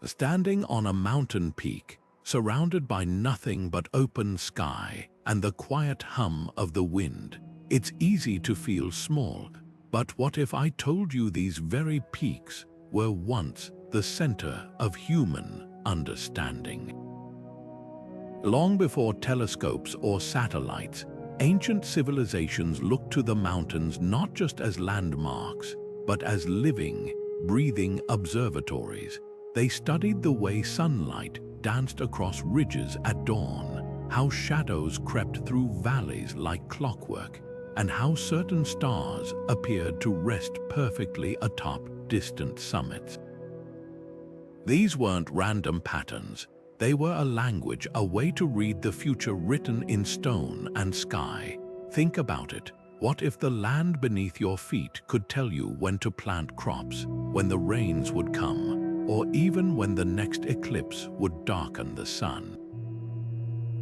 Standing on a mountain peak, surrounded by nothing but open sky and the quiet hum of the wind, it's easy to feel small. But what if I told you these very peaks were once the center of human understanding? Long before telescopes or satellites, ancient civilizations looked to the mountains not just as landmarks, but as living, breathing observatories. They studied the way sunlight danced across ridges at dawn, how shadows crept through valleys like clockwork, and how certain stars appeared to rest perfectly atop distant summits. These weren't random patterns. They were a language, a way to read the future written in stone and sky. Think about it. What if the land beneath your feet could tell you when to plant crops, when the rains would come, or even when the next eclipse would darken the sun?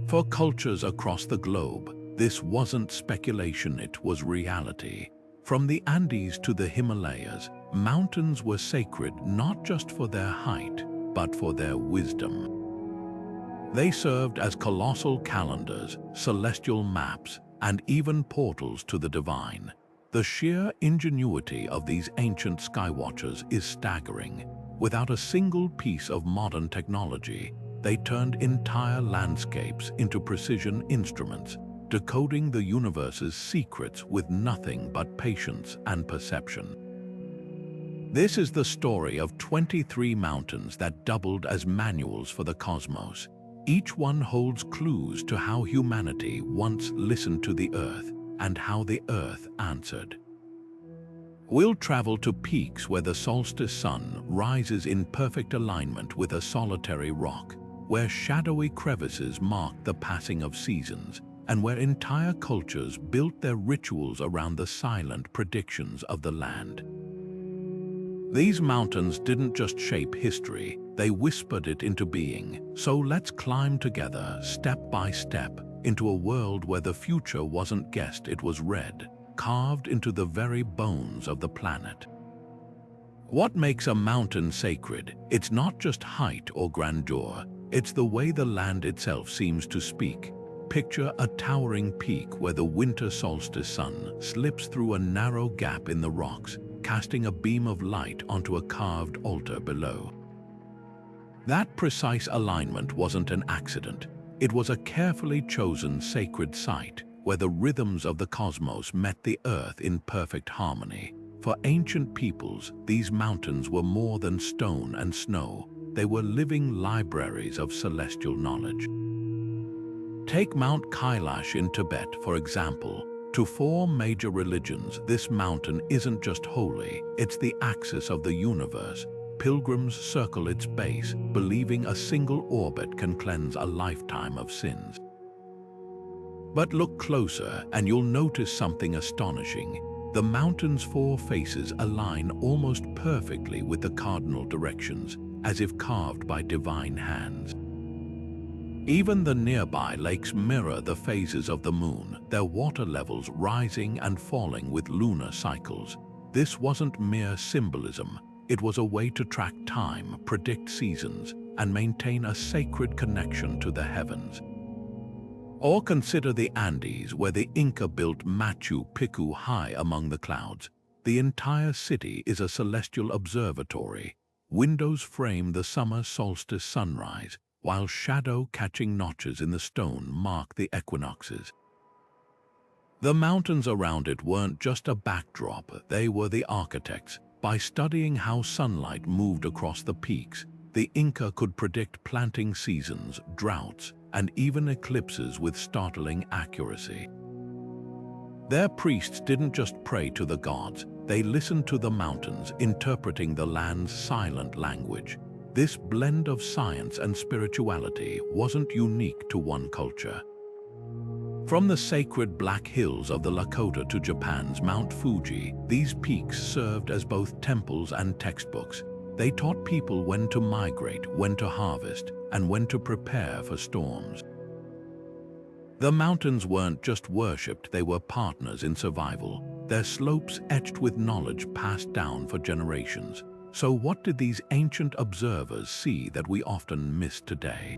For cultures across the globe, this wasn't speculation, it was reality. From the Andes to the Himalayas, mountains were sacred not just for their height, but for their wisdom. They served as colossal calendars, celestial maps, and even portals to the divine. The sheer ingenuity of these ancient skywatchers is staggering. Without a single piece of modern technology, they turned entire landscapes into precision instruments, decoding the universe's secrets with nothing but patience and perception. This is the story of 23 mountains that doubled as manuals for the cosmos. Each one holds clues to how humanity once listened to the Earth and how the Earth answered. We'll travel to peaks where the solstice sun rises in perfect alignment with a solitary rock, where shadowy crevices mark the passing of seasons, and where entire cultures built their rituals around the silent predictions of the land. These mountains didn't just shape history, they whispered it into being. So let's climb together, step by step, into a world where the future wasn't guessed, it was read, carved into the very bones of the planet. What makes a mountain sacred? It's not just height or grandeur, it's the way the land itself seems to speak. Picture a towering peak where the winter solstice sun slips through a narrow gap in the rocks, casting a beam of light onto a carved altar below. That precise alignment wasn't an accident. It was a carefully chosen sacred site where the rhythms of the cosmos met the earth in perfect harmony. For ancient peoples, these mountains were more than stone and snow. They were living libraries of celestial knowledge. Take Mount Kailash in Tibet, for example. To four major religions, this mountain isn't just holy, it's the axis of the universe. Pilgrims circle its base, believing a single orbit can cleanse a lifetime of sins. But look closer and you'll notice something astonishing. The mountain's four faces align almost perfectly with the cardinal directions, as if carved by divine hands. Even the nearby lakes mirror the phases of the moon, their water levels rising and falling with lunar cycles. This wasn't mere symbolism, it was a way to track time, predict seasons, and maintain a sacred connection to the heavens. Or consider the Andes, where the Inca built Machu Picchu high among the clouds. The entire city is a celestial observatory. Windows frame the summer solstice sunrise, while shadow-catching notches in the stone mark the equinoxes. The mountains around it weren't just a backdrop, they were the architects. By studying how sunlight moved across the peaks, the Inca could predict planting seasons, droughts, and even eclipses with startling accuracy. Their priests didn't just pray to the gods, they listened to the mountains, interpreting the land's silent language. This blend of science and spirituality wasn't unique to one culture. From the sacred Black Hills of the Lakota to Japan's Mount Fuji, these peaks served as both temples and textbooks. They taught people when to migrate, when to harvest, and when to prepare for storms. The mountains weren't just worshipped, they were partners in survival, their slopes etched with knowledge passed down for generations. So what did these ancient observers see that we often miss today?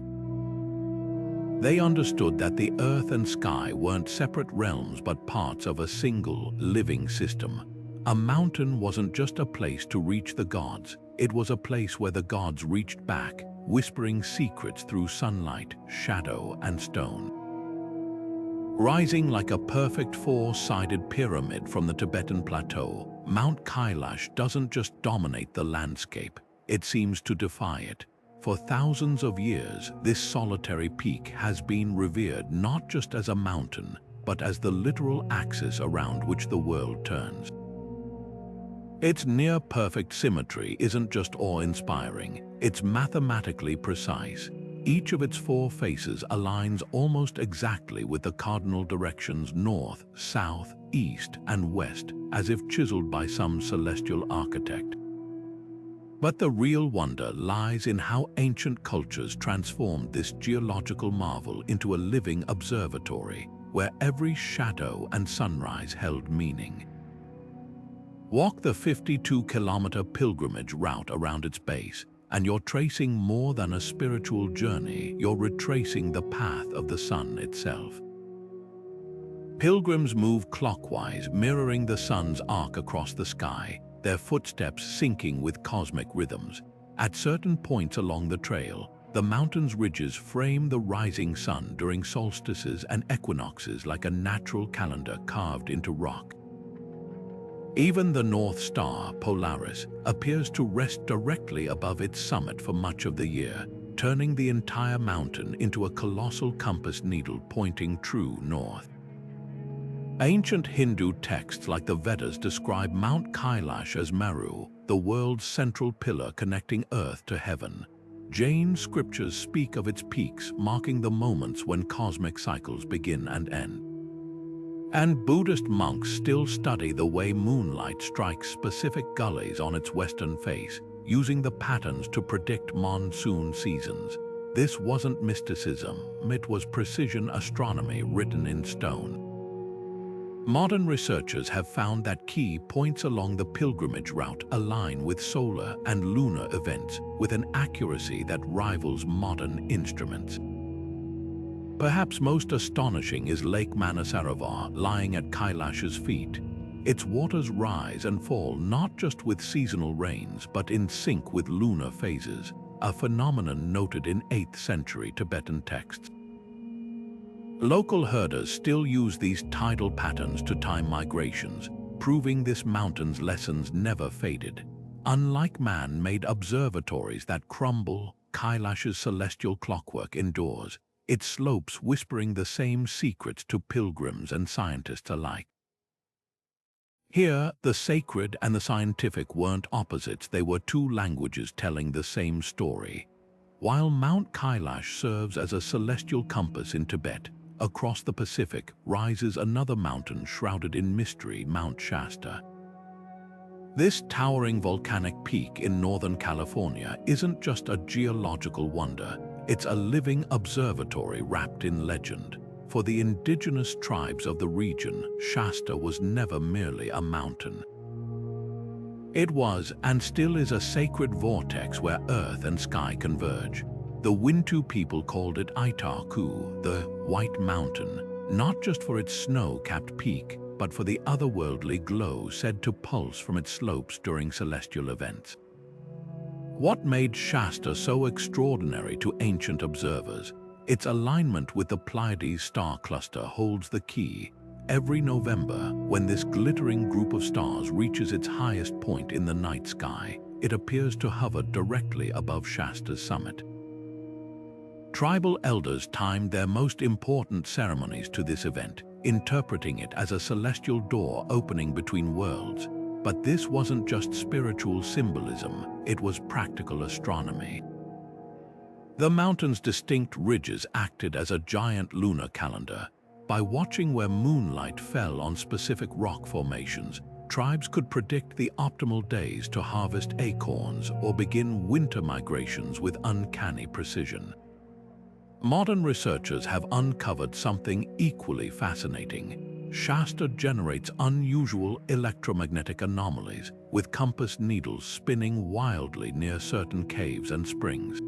They understood that the earth and sky weren't separate realms but parts of a single, living system. A mountain wasn't just a place to reach the gods, it was a place where the gods reached back, whispering secrets through sunlight, shadow, and stone. Rising like a perfect four-sided pyramid from the Tibetan plateau, Mount Kailash doesn't just dominate the landscape, it seems to defy it. For thousands of years, this solitary peak has been revered not just as a mountain, but as the literal axis around which the world turns. Its near-perfect symmetry isn't just awe-inspiring, it's mathematically precise. Each of its four faces aligns almost exactly with the cardinal directions north, south, east, and west, as if chiseled by some celestial architect. But the real wonder lies in how ancient cultures transformed this geological marvel into a living observatory, where every shadow and sunrise held meaning. Walk the 52-kilometer pilgrimage route around its base, and you're tracing more than a spiritual journey, you're retracing the path of the sun itself. Pilgrims move clockwise, mirroring the sun's arc across the sky, their footsteps syncing with cosmic rhythms. At certain points along the trail, the mountain's ridges frame the rising sun during solstices and equinoxes like a natural calendar carved into rock. Even the North Star, Polaris, appears to rest directly above its summit for much of the year, turning the entire mountain into a colossal compass needle pointing true north. Ancient Hindu texts like the Vedas describe Mount Kailash as Maru, the world's central pillar connecting earth to heaven. Jain scriptures speak of its peaks marking the moments when cosmic cycles begin and end. And Buddhist monks still study the way moonlight strikes specific gullies on its western face, using the patterns to predict monsoon seasons. This wasn't mysticism, it was precision astronomy written in stone. Modern researchers have found that key points along the pilgrimage route align with solar and lunar events with an accuracy that rivals modern instruments. Perhaps most astonishing is Lake Manasaravar lying at Kailash's feet. Its waters rise and fall not just with seasonal rains but in sync with lunar phases, a phenomenon noted in 8th century Tibetan texts. Local herders still use these tidal patterns to time migrations, proving this mountain's lessons never faded. Unlike man-made observatories that crumble, Kailash's celestial clockwork endures, its slopes whispering the same secrets to pilgrims and scientists alike. Here, the sacred and the scientific weren't opposites, they were two languages telling the same story. While Mount Kailash serves as a celestial compass in Tibet, across the Pacific rises another mountain shrouded in mystery, Mount Shasta. This towering volcanic peak in Northern California isn't just a geological wonder, it's a living observatory wrapped in legend. For the indigenous tribes of the region, Shasta was never merely a mountain. It was, and still is, a sacred vortex where earth and sky converge. The Wintu people called it Aitaku, the White Mountain, not just for its snow-capped peak, but for the otherworldly glow said to pulse from its slopes during celestial events. What made Shasta so extraordinary to ancient observers? Its alignment with the Pleiades star cluster holds the key. Every November, when this glittering group of stars reaches its highest point in the night sky, it appears to hover directly above Shasta's summit. Tribal elders timed their most important ceremonies to this event, interpreting it as a celestial door opening between worlds. But this wasn't just spiritual symbolism, it was practical astronomy. The mountain's distinct ridges acted as a giant lunar calendar. By watching where moonlight fell on specific rock formations, tribes could predict the optimal days to harvest acorns or begin winter migrations with uncanny precision. Modern researchers have uncovered something equally fascinating. Shasta generates unusual electromagnetic anomalies, with compass needles spinning wildly near certain caves and springs.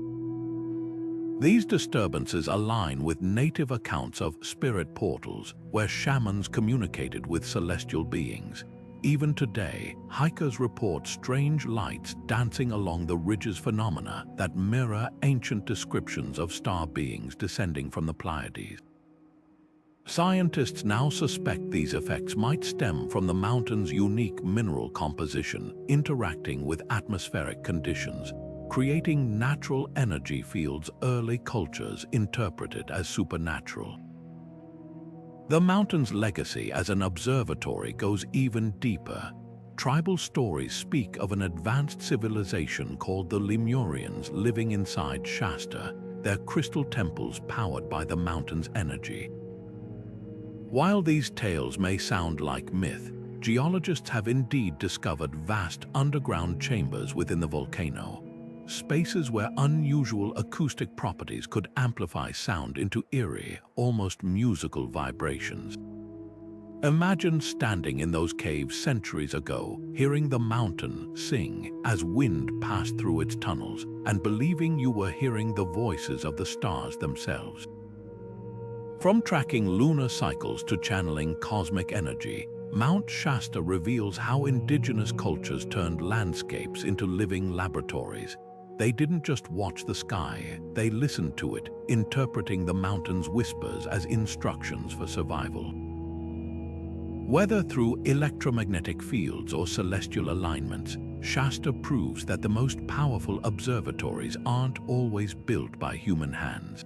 These disturbances align with native accounts of spirit portals, where shamans communicated with celestial beings. Even today, hikers report strange lights dancing along the ridges, phenomena that mirror ancient descriptions of star beings descending from the Pleiades. Scientists now suspect these effects might stem from the mountain's unique mineral composition interacting with atmospheric conditions, creating natural energy fields early cultures interpreted as supernatural. The mountain's legacy as an observatory goes even deeper. Tribal stories speak of an advanced civilization called the Lemurians living inside Shasta, their crystal temples powered by the mountain's energy. While these tales may sound like myth, geologists have indeed discovered vast underground chambers within the volcano, spaces where unusual acoustic properties could amplify sound into eerie, almost musical vibrations. Imagine standing in those caves centuries ago, hearing the mountain sing as wind passed through its tunnels, and believing you were hearing the voices of the stars themselves. From tracking lunar cycles to channeling cosmic energy, Mount Shasta reveals how indigenous cultures turned landscapes into living laboratories. They didn't just watch the sky, they listened to it, interpreting the mountain's whispers as instructions for survival. Whether through electromagnetic fields or celestial alignments, Shasta proves that the most powerful observatories aren't always built by human hands.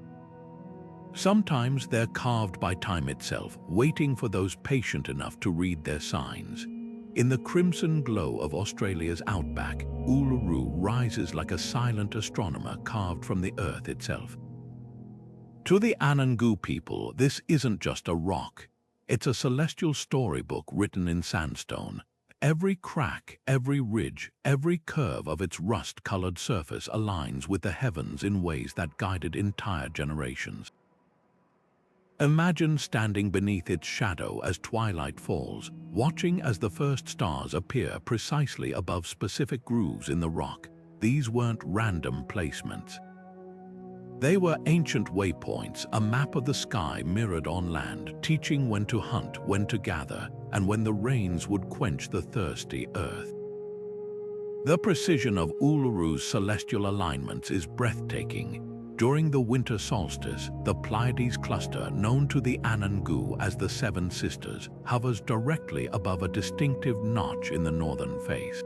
Sometimes they're carved by time itself, waiting for those patient enough to read their signs. In the crimson glow of Australia's outback, Uluru rises like a silent astronomer carved from the earth itself. To the Anangu people, this isn't just a rock. It's a celestial storybook written in sandstone. Every crack, every ridge, every curve of its rust-colored surface aligns with the heavens in ways that guided entire generations. Imagine standing beneath its shadow as twilight falls, watching as the first stars appear precisely above specific grooves in the rock. These weren't random placements. They were ancient waypoints, a map of the sky mirrored on land, teaching when to hunt, when to gather, and when the rains would quench the thirsty earth. The precision of Uluru's celestial alignments is breathtaking. During the winter solstice, the Pleiades cluster, known to the Anangu as the Seven Sisters, hovers directly above a distinctive notch in the northern face.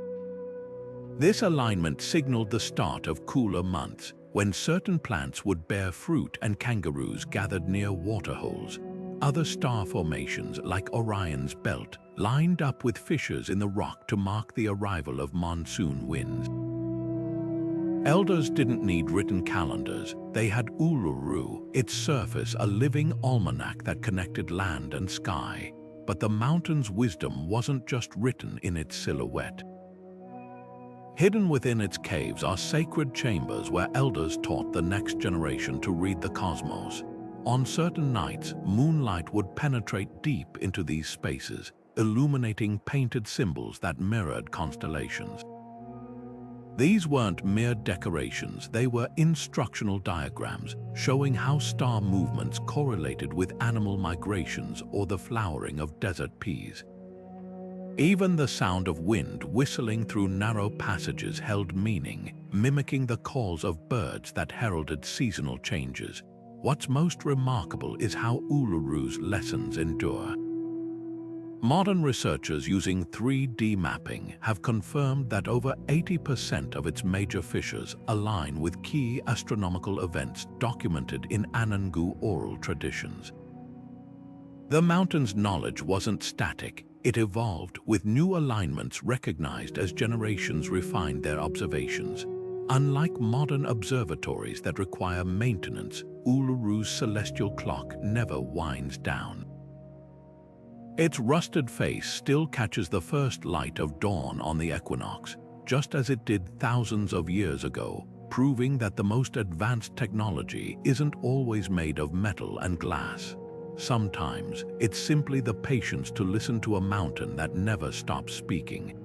This alignment signaled the start of cooler months, when certain plants would bear fruit and kangaroos gathered near waterholes. Other star formations, like Orion's belt, lined up with fissures in the rock to mark the arrival of monsoon winds. Elders didn't need written calendars. They had Uluru, its surface a living almanac that connected land and sky. But the mountain's wisdom wasn't just written in its silhouette. Hidden within its caves are sacred chambers where elders taught the next generation to read the cosmos. On certain nights, moonlight would penetrate deep into these spaces, illuminating painted symbols that mirrored constellations. These weren't mere decorations, they were instructional diagrams showing how star movements correlated with animal migrations or the flowering of desert peas. Even the sound of wind whistling through narrow passages held meaning, mimicking the calls of birds that heralded seasonal changes. What's most remarkable is how Uluru's lessons endure. Modern researchers using 3D mapping have confirmed that over 80% of its major fissures align with key astronomical events documented in Anangu oral traditions. The mountain's knowledge wasn't static, it evolved with new alignments recognized as generations refined their observations. Unlike modern observatories that require maintenance, Uluru's celestial clock never winds down. Its rusted face still catches the first light of dawn on the equinox, just as it did thousands of years ago, proving that the most advanced technology isn't always made of metal and glass. Sometimes, it's simply the patience to listen to a mountain that never stops speaking.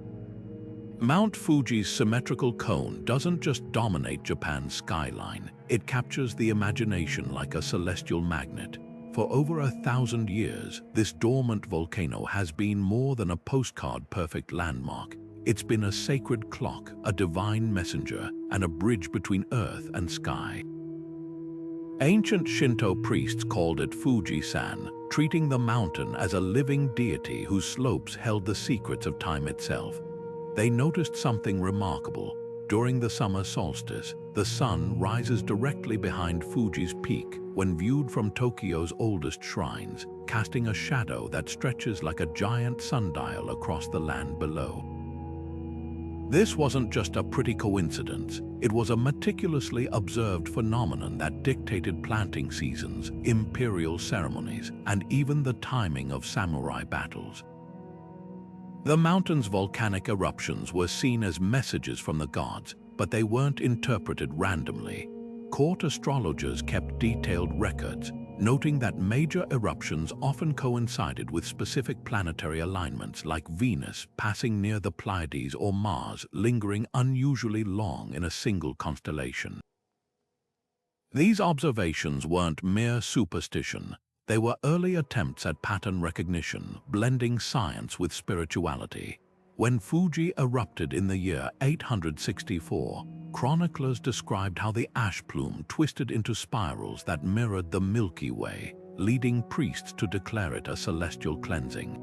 Mount Fuji's symmetrical cone doesn't just dominate Japan's skyline, it captures the imagination like a celestial magnet. For over 1,000 years, this dormant volcano has been more than a postcard-perfect landmark. It's been a sacred clock, a divine messenger, and a bridge between earth and sky. Ancient Shinto priests called it Fuji-san, treating the mountain as a living deity whose slopes held the secrets of time itself. They noticed something remarkable. During the summer solstice, the sun rises directly behind Fuji's peak when viewed from Tokyo's oldest shrines, casting a shadow that stretches like a giant sundial across the land below. This wasn't just a pretty coincidence, it was a meticulously observed phenomenon that dictated planting seasons, imperial ceremonies, and even the timing of samurai battles. The mountain's volcanic eruptions were seen as messages from the gods, but they weren't interpreted randomly. Court astrologers kept detailed records, noting that major eruptions often coincided with specific planetary alignments, like Venus passing near the Pleiades or Mars lingering unusually long in a single constellation. These observations weren't mere superstition. They were early attempts at pattern recognition, blending science with spirituality. When Fuji erupted in the year 864, chroniclers described how the ash plume twisted into spirals that mirrored the Milky Way, leading priests to declare it a celestial cleansing.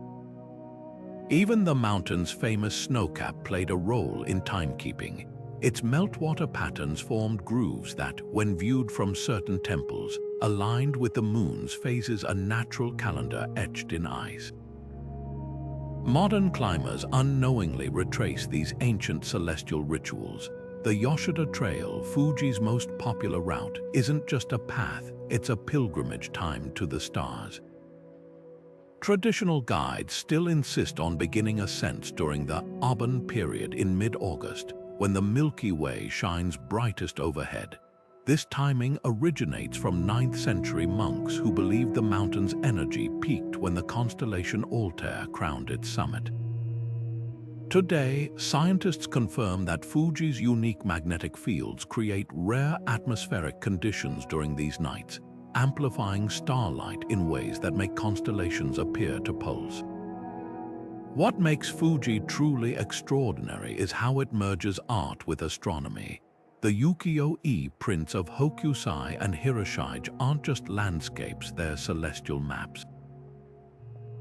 Even the mountain's famous snowcap played a role in timekeeping. Its meltwater patterns formed grooves that, when viewed from certain temples, aligned with the moon's phases, a natural calendar etched in ice. Modern climbers unknowingly retrace these ancient celestial rituals. The Yoshida Trail, Fuji's most popular route, isn't just a path, it's a pilgrimage timed to the stars. Traditional guides still insist on beginning ascents during the Obon period in mid-August, when the Milky Way shines brightest overhead. This timing originates from 9th century monks who believed the mountain's energy peaked when the constellation Altair crowned its summit. Today, scientists confirm that Fuji's unique magnetic fields create rare atmospheric conditions during these nights, amplifying starlight in ways that make constellations appear to pulse. What makes Fuji truly extraordinary is how it merges art with astronomy. The ukiyo-e prints of Hokusai and Hiroshige aren't just landscapes, they're celestial maps.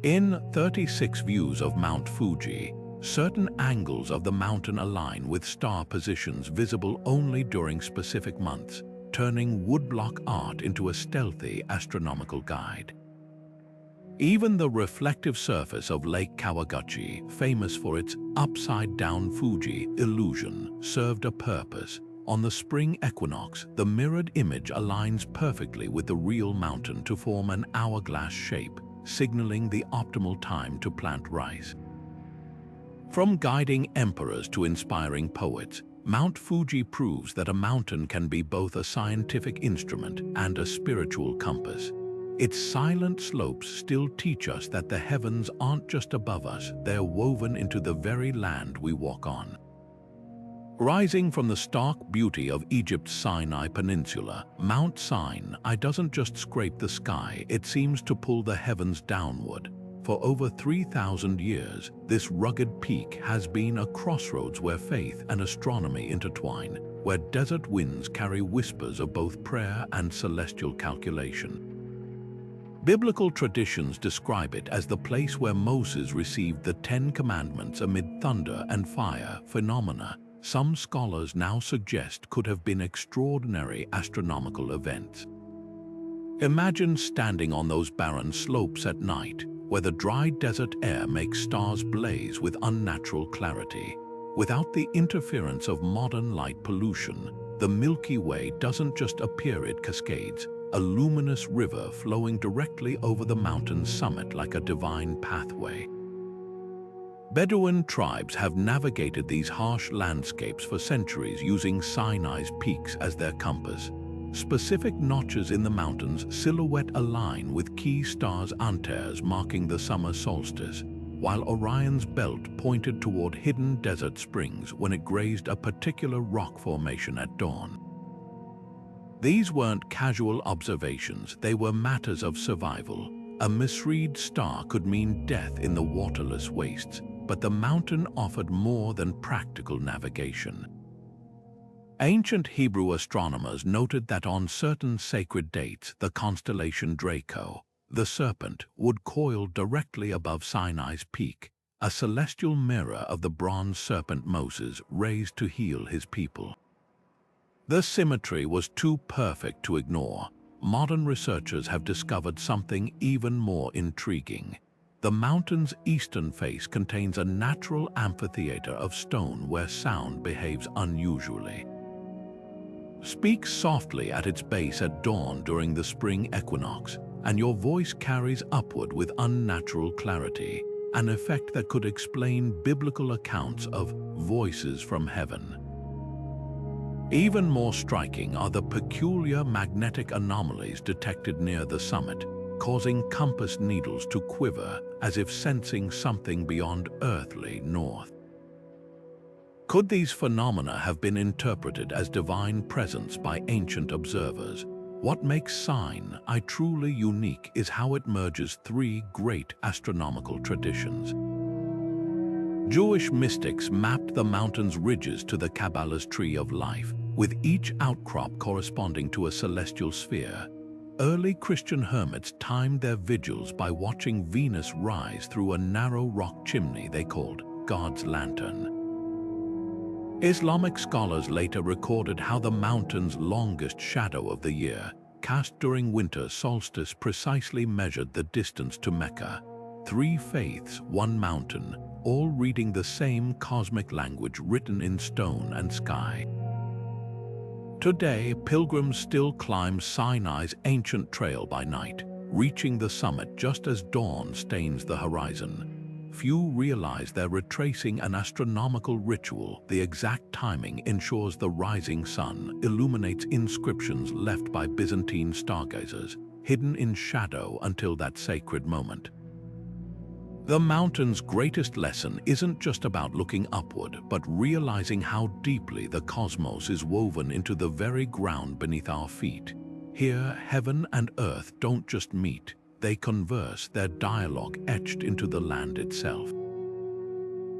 In 36 views of Mount Fuji, certain angles of the mountain align with star positions visible only during specific months, turning woodblock art into a stealthy astronomical guide. Even the reflective surface of Lake Kawaguchi, famous for its upside-down Fuji illusion, served a purpose. On the spring equinox, the mirrored image aligns perfectly with the real mountain to form an hourglass shape, signaling the optimal time to plant rice. From guiding emperors to inspiring poets, Mount Fuji proves that a mountain can be both a scientific instrument and a spiritual compass. Its silent slopes still teach us that the heavens aren't just above us, they're woven into the very land we walk on. Rising from the stark beauty of Egypt's Sinai Peninsula, Mount Sinai doesn't just scrape the sky, it seems to pull the heavens downward. For over 3,000 years, this rugged peak has been a crossroads where faith and astronomy intertwine, where desert winds carry whispers of both prayer and celestial calculation. Biblical traditions describe it as the place where Moses received the 10 Commandments amid thunder and fire phenomena some scholars now suggest could have been extraordinary astronomical events. Imagine standing on those barren slopes at night, where the dry desert air makes stars blaze with unnatural clarity. Without the interference of modern light pollution, the Milky Way doesn't just appear, it cascades, a luminous river flowing directly over the mountain's summit like a divine pathway. Bedouin tribes have navigated these harsh landscapes for centuries using Sinai's peaks as their compass. Specific notches in the mountain's silhouette align with key stars' antares marking the summer solstice. while Orion's belt pointed toward hidden desert springs when it grazed a particular rock formation at dawn. These weren't casual observations, they were matters of survival. A misread star could mean death in the waterless wastes, but the mountain offered more than practical navigation. Ancient Hebrew astronomers noted that on certain sacred dates, the constellation Draco, the serpent, would coil directly above Sinai's peak, a celestial mirror of the bronze serpent Moses raised to heal his people. The symmetry was too perfect to ignore. Modern researchers have discovered something even more intriguing. The mountain's eastern face contains a natural amphitheater of stone where sound behaves unusually. Speak softly at its base at dawn during the spring equinox, and your voice carries upward with unnatural clarity, an effect that could explain biblical accounts of voices from heaven. Even more striking are the peculiar magnetic anomalies detected near the summit, causing compass needles to quiver as if sensing something beyond earthly north. Could these phenomena have been interpreted as divine presence by ancient observers? What makes Sinai truly unique is how it merges three great astronomical traditions. Jewish mystics mapped the mountain's ridges to the Kabbalah's tree of life, with each outcrop corresponding to a celestial sphere. Early Christian hermits timed their vigils by watching Venus rise through a narrow rock chimney they called God's lantern. Islamic scholars later recorded how the mountain's longest shadow of the year, cast during winter solstice, precisely measured the distance to Mecca. Three faiths, one mountain, all reading the same cosmic language written in stone and sky. Today, pilgrims still climb Sinai's ancient trail by night, reaching the summit just as dawn stains the horizon. Few realize they're retracing an astronomical ritual. The exact timing ensures the rising sun illuminates inscriptions left by Byzantine stargazers, hidden in shadow until that sacred moment. The mountain's greatest lesson isn't just about looking upward, but realizing how deeply the cosmos is woven into the very ground beneath our feet. Here, heaven and earth don't just meet, they converse, their dialogue etched into the land itself.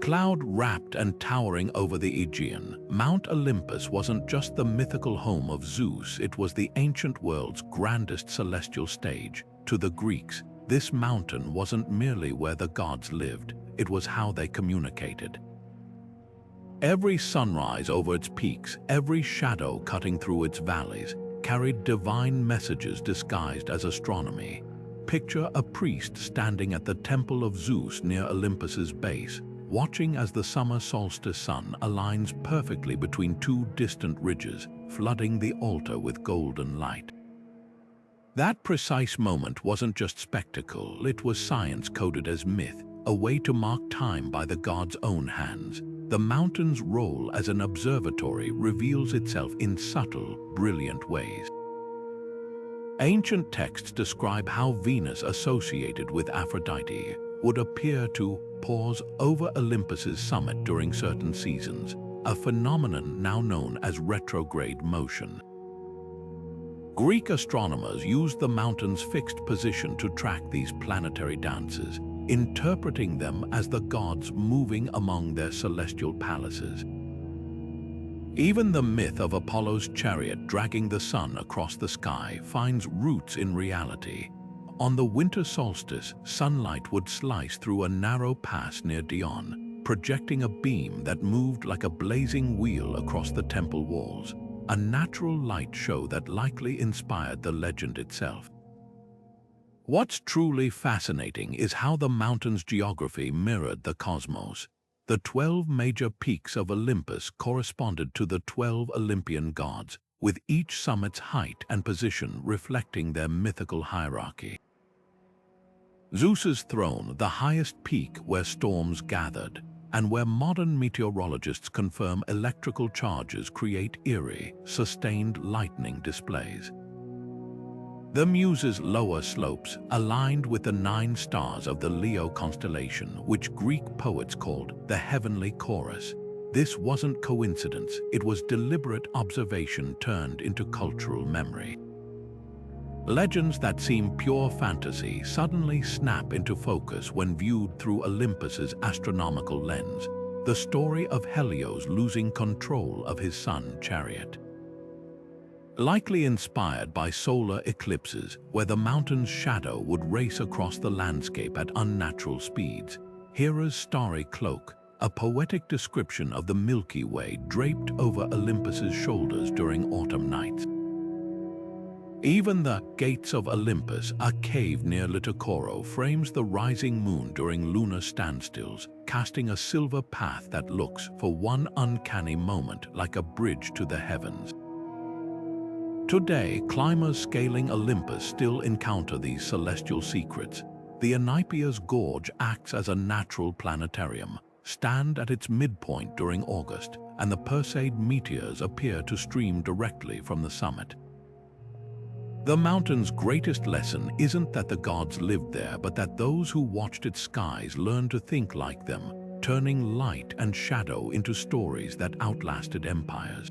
Cloud-wrapped and towering over the Aegean, Mount Olympus wasn't just the mythical home of Zeus, it was the ancient world's grandest celestial stage. To the Greeks, this mountain wasn't merely where the gods lived, it was how they communicated. Every sunrise over its peaks, every shadow cutting through its valleys, carried divine messages disguised as astronomy. Picture a priest standing at the temple of Zeus near Olympus's base, watching as the summer solstice sun aligns perfectly between two distant ridges, flooding the altar with golden light. That precise moment wasn't just spectacle, it was science coded as myth, a way to mark time by the god's own hands. The mountain's role as an observatory reveals itself in subtle, brilliant ways. Ancient texts describe how Venus, associated with Aphrodite, would appear to pause over Olympus's summit during certain seasons, a phenomenon now known as retrograde motion. Greek astronomers used the mountain's fixed position to track these planetary dances, interpreting them as the gods moving among their celestial palaces. Even the myth of Apollo's chariot dragging the sun across the sky finds roots in reality. On the winter solstice, sunlight would slice through a narrow pass near Dion, projecting a beam that moved like a blazing wheel across the temple walls, a natural light show that likely inspired the legend itself. What's truly fascinating is how the mountain's geography mirrored the cosmos. The 12 major peaks of Olympus corresponded to the 12 Olympian gods, with each summit's height and position reflecting their mythical hierarchy. Zeus's throne, the highest peak where storms gathered, and where modern meteorologists confirm electrical charges create eerie, sustained lightning displays. The Muse's lower slopes aligned with the 9 stars of the Leo constellation, which Greek poets called the heavenly chorus. This wasn't coincidence, it was deliberate observation turned into cultural memory. Legends that seem pure fantasy suddenly snap into focus when viewed through Olympus's astronomical lens, the story of Helios losing control of his sun chariot. Likely inspired by solar eclipses, where the mountain's shadow would race across the landscape at unnatural speeds, Hera's starry cloak, a poetic description of the Milky Way draped over Olympus's shoulders during autumn nights. Even the Gates of Olympus, a cave near Litakoro, frames the rising moon during lunar standstills, casting a silver path that looks, for one uncanny moment, like a bridge to the heavens. Today, climbers scaling Olympus still encounter these celestial secrets. The Enipeus Gorge acts as a natural planetarium, stand at its midpoint during August, and the Perseid meteors appear to stream directly from the summit. The mountain's greatest lesson isn't that the gods lived there, but that those who watched its skies learned to think like them, turning light and shadow into stories that outlasted empires.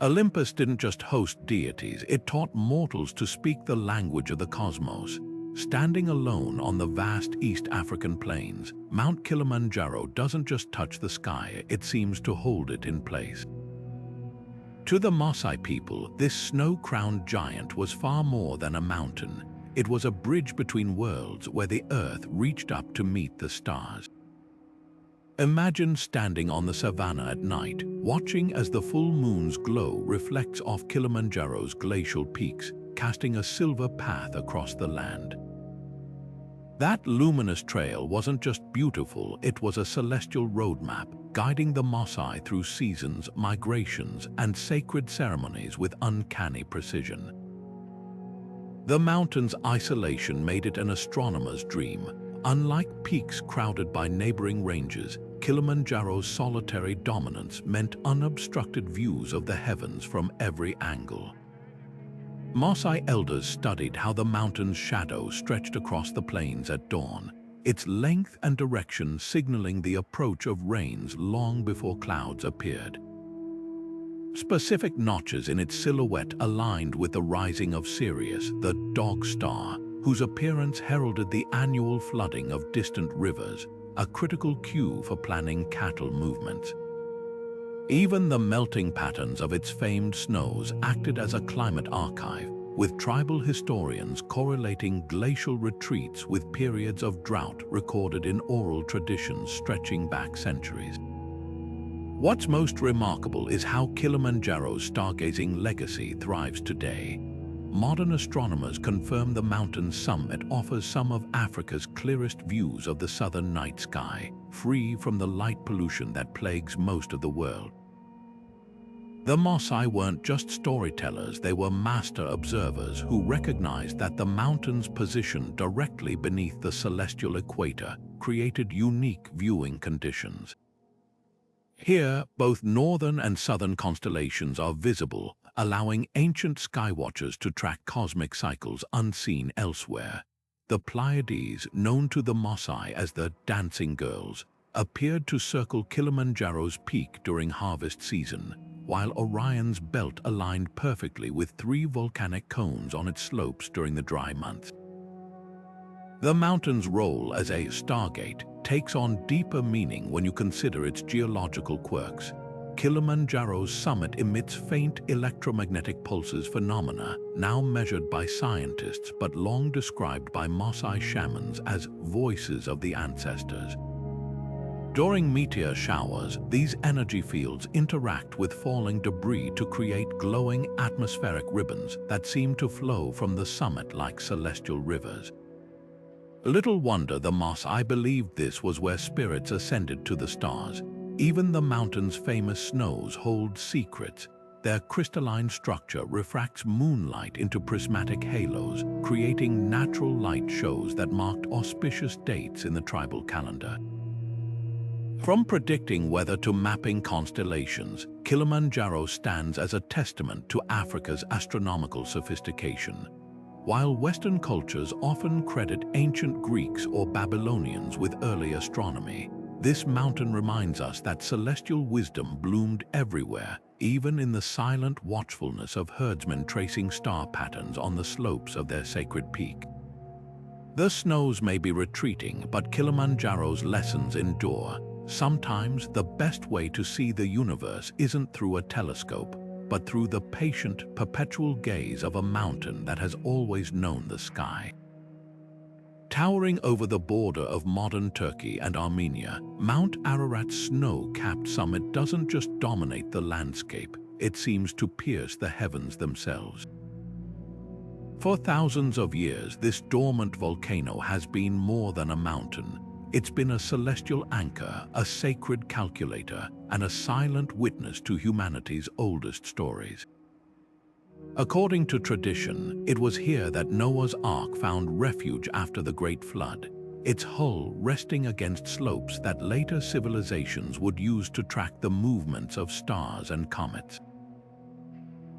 Olympus didn't just host deities, it taught mortals to speak the language of the cosmos. Standing alone on the vast East African plains, Mount Kilimanjaro doesn't just touch the sky, it seems to hold it in place. To the Maasai people, this snow-crowned giant was far more than a mountain. It was a bridge between worlds where the earth reached up to meet the stars. Imagine standing on the savannah at night, watching as the full moon's glow reflects off Kilimanjaro's glacial peaks, casting a silver path across the land. That luminous trail wasn't just beautiful, it was a celestial roadmap, guiding the Maasai through seasons, migrations, and sacred ceremonies with uncanny precision. The mountain's isolation made it an astronomer's dream. Unlike peaks crowded by neighboring ranges, Kilimanjaro's solitary dominance meant unobstructed views of the heavens from every angle. Maasai elders studied how the mountain's shadow stretched across the plains at dawn, its length and direction signaling the approach of rains long before clouds appeared. Specific notches in its silhouette aligned with the rising of Sirius, the dog star, whose appearance heralded the annual flooding of distant rivers, a critical cue for planning cattle movements. Even the melting patterns of its famed snows acted as a climate archive, with tribal historians correlating glacial retreats with periods of drought recorded in oral traditions stretching back centuries. What's most remarkable is how Kilimanjaro's stargazing legacy thrives today. Modern astronomers confirm the mountain's summit offers some of Africa's clearest views of the southern night sky, free from the light pollution that plagues most of the world. The Maasai weren't just storytellers, they were master observers who recognized that the mountain's position directly beneath the celestial equator created unique viewing conditions. Here, both northern and southern constellations are visible, allowing ancient skywatchers to track cosmic cycles unseen elsewhere. The Pleiades, known to the Maasai as the Dancing Girls, appeared to circle Kilimanjaro's peak during harvest season, while Orion's belt aligned perfectly with 3 volcanic cones on its slopes during the dry months. The mountain's role as a stargate takes on deeper meaning when you consider its geological quirks. Kilimanjaro's summit emits faint electromagnetic pulses phenomena, now measured by scientists but long described by Maasai shamans as voices of the ancestors. During meteor showers, these energy fields interact with falling debris to create glowing atmospheric ribbons that seem to flow from the summit like celestial rivers. Little wonder the Maasai believed this was where spirits ascended to the stars. Even the mountain's famous snows hold secrets. Their crystalline structure refracts moonlight into prismatic halos, creating natural light shows that marked auspicious dates in the tribal calendar. From predicting weather to mapping constellations, Kilimanjaro stands as a testament to Africa's astronomical sophistication. While Western cultures often credit ancient Greeks or Babylonians with early astronomy, this mountain reminds us that celestial wisdom bloomed everywhere, even in the silent watchfulness of herdsmen tracing star patterns on the slopes of their sacred peak. The snows may be retreating, but Kilimanjaro's lessons endure. Sometimes the best way to see the universe isn't through a telescope, but through the patient, perpetual gaze of a mountain that has always known the sky. Towering over the border of modern Turkey and Armenia, Mount Ararat's snow-capped summit doesn't just dominate the landscape, it seems to pierce the heavens themselves. For thousands of years, this dormant volcano has been more than a mountain. It's been a celestial anchor, a sacred calculator, and a silent witness to humanity's oldest stories. According to tradition, it was here that Noah's Ark found refuge after the Great Flood, its hull resting against slopes that later civilizations would use to track the movements of stars and comets.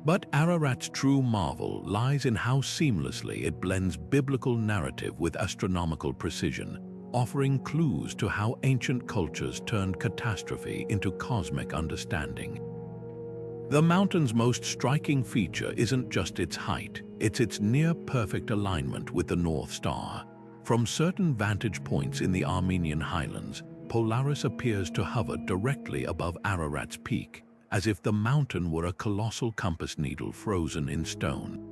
But Ararat's true marvel lies in how seamlessly it blends biblical narrative with astronomical precision, offering clues to how ancient cultures turned catastrophe into cosmic understanding. The mountain's most striking feature isn't just its height, it's its near-perfect alignment with the North Star. From certain vantage points in the Armenian highlands, Polaris appears to hover directly above Ararat's peak, as if the mountain were a colossal compass needle frozen in stone.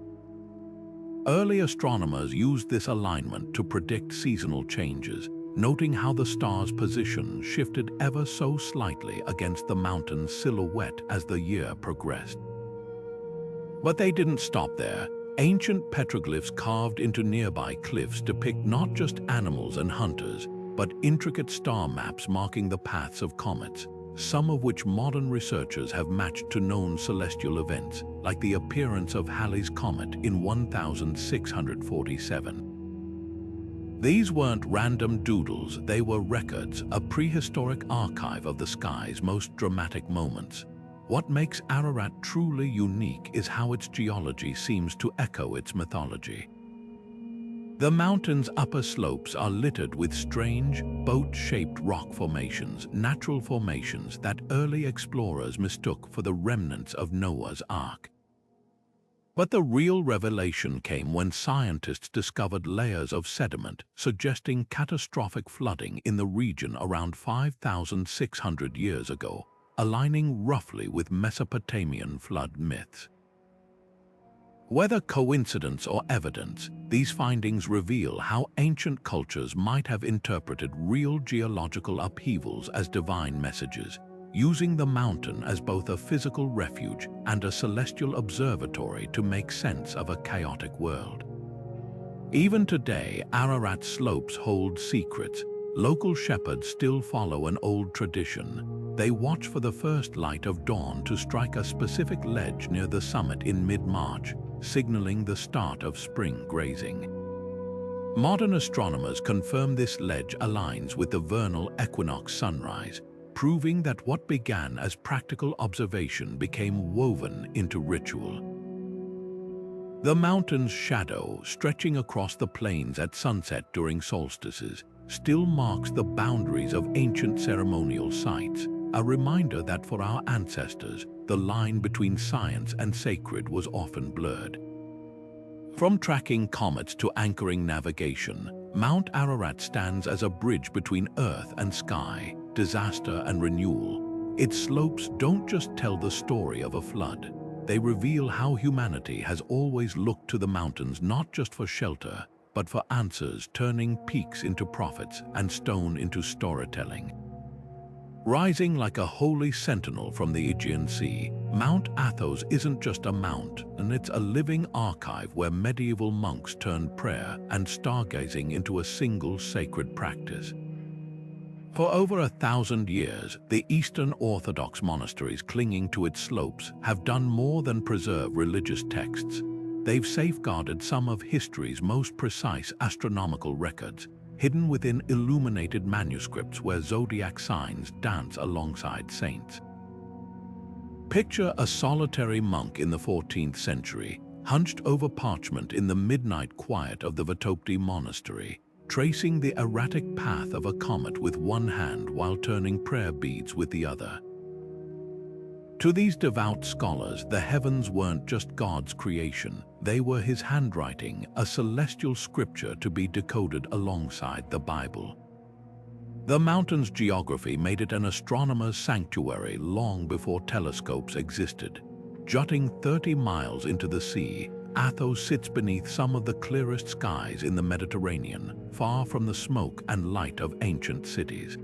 Early astronomers used this alignment to predict seasonal changes, noting how the star's position shifted ever so slightly against the mountain's silhouette as the year progressed. But they didn't stop there. Ancient petroglyphs carved into nearby cliffs depict not just animals and hunters, but intricate star maps marking the paths of comets, some of which modern researchers have matched to known celestial events, like the appearance of Halley's Comet in 1647. These weren't random doodles, they were records, a prehistoric archive of the sky's most dramatic moments. What makes Ararat truly unique is how its geology seems to echo its mythology. The mountain's upper slopes are littered with strange, boat-shaped rock formations, natural formations that early explorers mistook for the remnants of Noah's Ark. But the real revelation came when scientists discovered layers of sediment suggesting catastrophic flooding in the region around 5,600 years ago, aligning roughly with Mesopotamian flood myths. Whether coincidence or evidence, these findings reveal how ancient cultures might have interpreted real geological upheavals as divine messages, using the mountain as both a physical refuge and a celestial observatory to make sense of a chaotic world. Even today, Ararat's slopes hold secrets. Local shepherds still follow an old tradition. They watch for the first light of dawn to strike a specific ledge near the summit in mid-March, signaling the start of spring grazing. Modern astronomers confirm this ledge aligns with the vernal equinox sunrise, proving that what began as practical observation became woven into ritual. The mountain's shadow, stretching across the plains at sunset during solstices, still marks the boundaries of ancient ceremonial sites, a reminder that for our ancestors, the line between science and sacred was often blurred. From tracking comets to anchoring navigation, Mount Ararat stands as a bridge between earth and sky, disaster and renewal. Its slopes don't just tell the story of a flood. They reveal how humanity has always looked to the mountains not just for shelter, but for answers, turning peaks into prophets and stone into storytelling. Rising like a holy sentinel from the Aegean Sea, Mount Athos isn't just a mount, and it's a living archive where medieval monks turned prayer and stargazing into a single sacred practice. For over 1,000 years, the Eastern Orthodox monasteries clinging to its slopes have done more than preserve religious texts. They've safeguarded some of history's most precise astronomical records, hidden within illuminated manuscripts where zodiac signs dance alongside saints. Picture a solitary monk in the 14th century, hunched over parchment in the midnight quiet of the Vatopti monastery, tracing the erratic path of a comet with one hand while turning prayer beads with the other. To these devout scholars, the heavens weren't just God's creation, they were his handwriting, a celestial scripture to be decoded alongside the Bible. The mountain's geography made it an astronomer's sanctuary long before telescopes existed. Jutting 30 miles into the sea, Athos sits beneath some of the clearest skies in the Mediterranean, far from the smoke and light of ancient cities.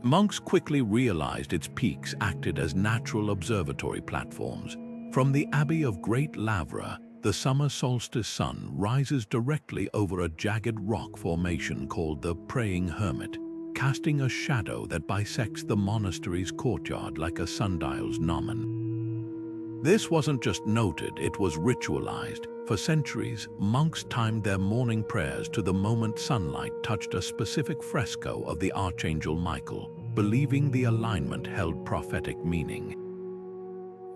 Monks quickly realized its peaks acted as natural observatory platforms. From the Abbey of Great Lavra, the summer solstice sun rises directly over a jagged rock formation called the Praying Hermit, casting a shadow that bisects the monastery's courtyard like a sundial's gnomon. This wasn't just noted, it was ritualized. For centuries, monks timed their morning prayers to the moment sunlight touched a specific fresco of the Archangel Michael, believing the alignment held prophetic meaning.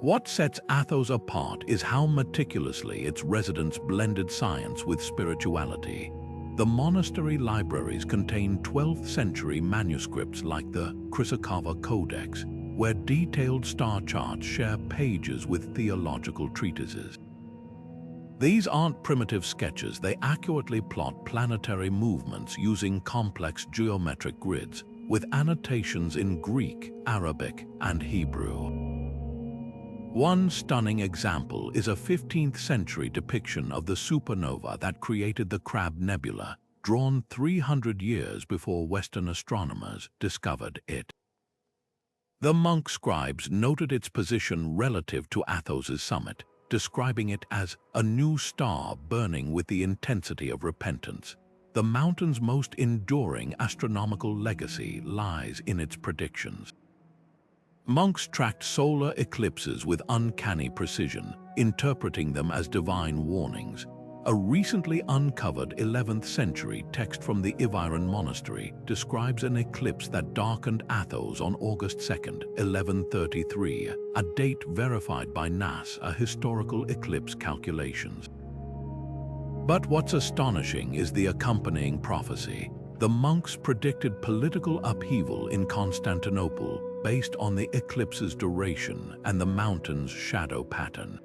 What sets Athos apart is how meticulously its residents blended science with spirituality. The monastery libraries contain 12th century manuscripts like the Chrysocava Codex, where detailed star charts share pages with theological treatises. These aren't primitive sketches, they accurately plot planetary movements using complex geometric grids, with annotations in Greek, Arabic, and Hebrew. One stunning example is a 15th century depiction of the supernova that created the Crab Nebula, drawn 300 years before Western astronomers discovered it. The monk scribes noted its position relative to Athos's summit, describing it as a new star burning with the intensity of repentance. The mountain's most enduring astronomical legacy lies in its predictions. Monks tracked solar eclipses with uncanny precision, interpreting them as divine warnings. A recently uncovered 11th century text from the Iviron monastery describes an eclipse that darkened Athos on August 2, 1133, a date verified by NASA historical eclipse calculations. But what's astonishing is the accompanying prophecy. The monks predicted political upheaval in Constantinople based on the eclipse's duration and the mountain's shadow pattern.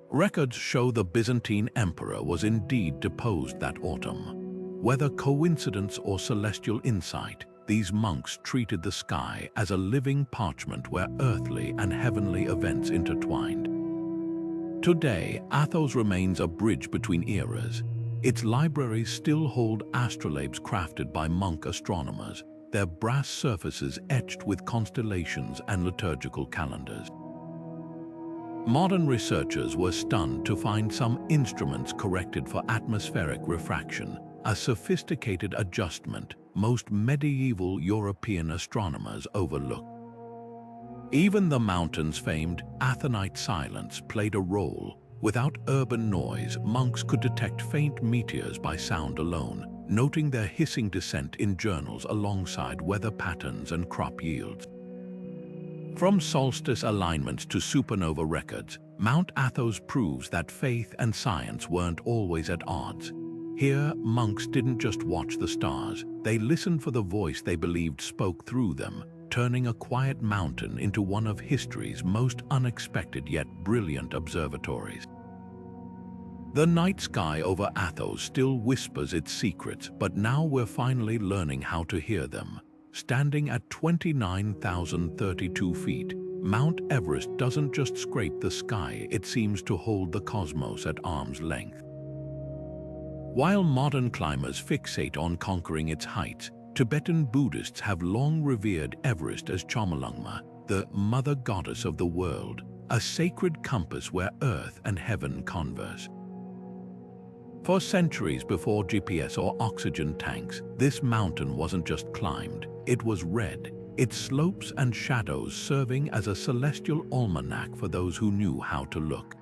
Records show the Byzantine emperor was indeed deposed that autumn. Whether coincidence or celestial insight, these monks treated the sky as a living parchment where earthly and heavenly events intertwined. Today, Athos remains a bridge between eras. Its libraries still hold astrolabes crafted by monk astronomers, their brass surfaces etched with constellations and liturgical calendars. Modern researchers were stunned to find some instruments corrected for atmospheric refraction, a sophisticated adjustment most medieval European astronomers overlooked. Even the mountain's famed Athonite silence played a role. Without urban noise, monks could detect faint meteors by sound alone, noting their hissing descent in journals alongside weather patterns and crop yields. From solstice alignments to supernova records, Mount Athos proves that faith and science weren't always at odds. Here, monks didn't just watch the stars, they listened for the voice they believed spoke through them, turning a quiet mountain into one of history's most unexpected yet brilliant observatories. The night sky over Athos still whispers its secrets, but now we're finally learning how to hear them. Standing at 29,032 feet, Mount Everest doesn't just scrape the sky, it seems to hold the cosmos at arm's length. While modern climbers fixate on conquering its heights, Tibetan Buddhists have long revered Everest as Chomolungma, the mother goddess of the world, a sacred compass where earth and heaven converse. For centuries before GPS or oxygen tanks, this mountain wasn't just climbed, it was read, its slopes and shadows serving as a celestial almanac for those who knew how to look.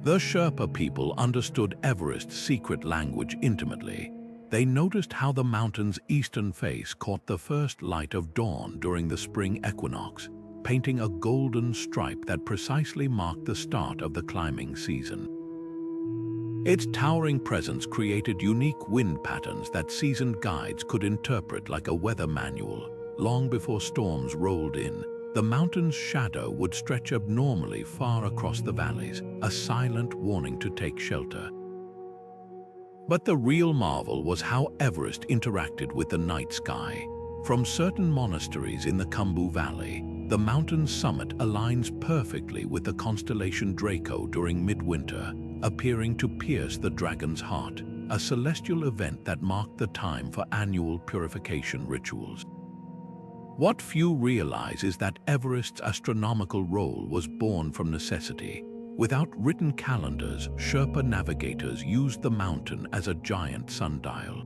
The Sherpa people understood Everest's secret language intimately. They noticed how the mountain's eastern face caught the first light of dawn during the spring equinox, painting a golden stripe that precisely marked the start of the climbing season. Its towering presence created unique wind patterns that seasoned guides could interpret like a weather manual. Long before storms rolled in, the mountain's shadow would stretch abnormally far across the valleys, a silent warning to take shelter. But the real marvel was how Everest interacted with the night sky. From certain monasteries in the Khumbu Valley, the mountain's summit aligns perfectly with the constellation Draco during midwinter, appearing to pierce the dragon's heart, a celestial event that marked the time for annual purification rituals. What few realize is that Everest's astronomical role was born from necessity. Without written calendars, Sherpa navigators used the mountain as a giant sundial.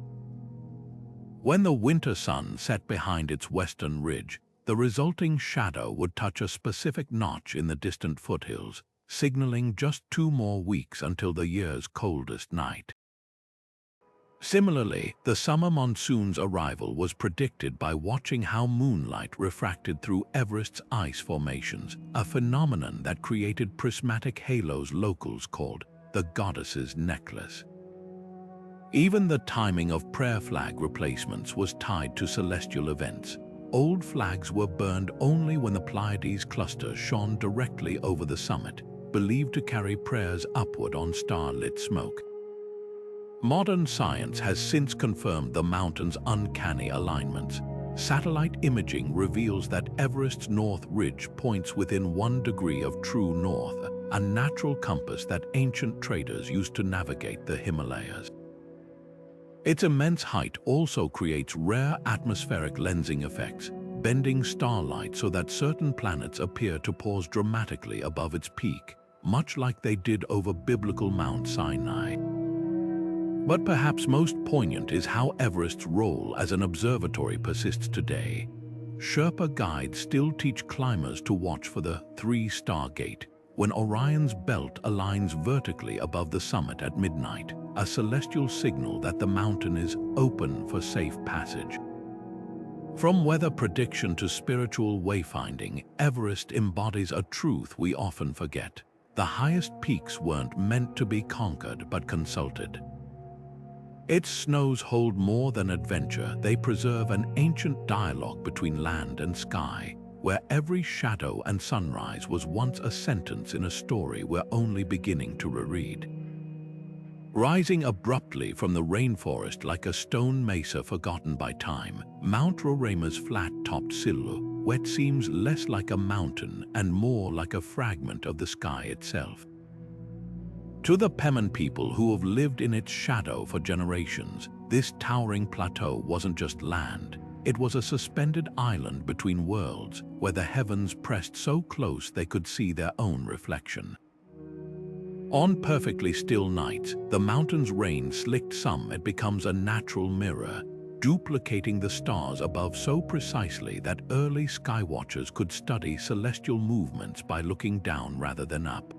When the winter sun set behind its western ridge, the resulting shadow would touch a specific notch in the distant foothills, signaling just 2 more weeks until the year's coldest night. Similarly, the summer monsoon's arrival was predicted by watching how moonlight refracted through Everest's ice formations, a phenomenon that created prismatic halos locals called the goddess's necklace. Even the timing of prayer flag replacements was tied to celestial events. Old flags were burned only when the Pleiades cluster shone directly over the summit, believed to carry prayers upward on star-lit smoke. Modern science has since confirmed the mountain's uncanny alignments. Satellite imaging reveals that Everest's north ridge points within 1 degree of true north, a natural compass that ancient traders used to navigate the Himalayas. Its immense height also creates rare atmospheric lensing effects, bending starlight so that certain planets appear to pause dramatically above its peak, much like they did over biblical Mount Sinai. But perhaps most poignant is how Everest's role as an observatory persists today. Sherpa guides still teach climbers to watch for the 3-star gate, when Orion's belt aligns vertically above the summit at midnight, a celestial signal that the mountain is open for safe passage. From weather prediction to spiritual wayfinding, Everest embodies a truth we often forget. The highest peaks weren't meant to be conquered but consulted. Its snows hold more than adventure, they preserve an ancient dialogue between land and sky, where every shadow and sunrise was once a sentence in a story we're only beginning to reread. Rising abruptly from the rainforest like a stone mesa forgotten by time, Mount Roraima's flat-topped silhouette seems less like a mountain and more like a fragment of the sky itself. To the Pemon people who have lived in its shadow for generations, this towering plateau wasn't just land. It was a suspended island between worlds, where the heavens pressed so close they could see their own reflection. On perfectly still nights, the mountain's rain-slicked summit becomes a natural mirror, duplicating the stars above so precisely that early skywatchers could study celestial movements by looking down rather than up.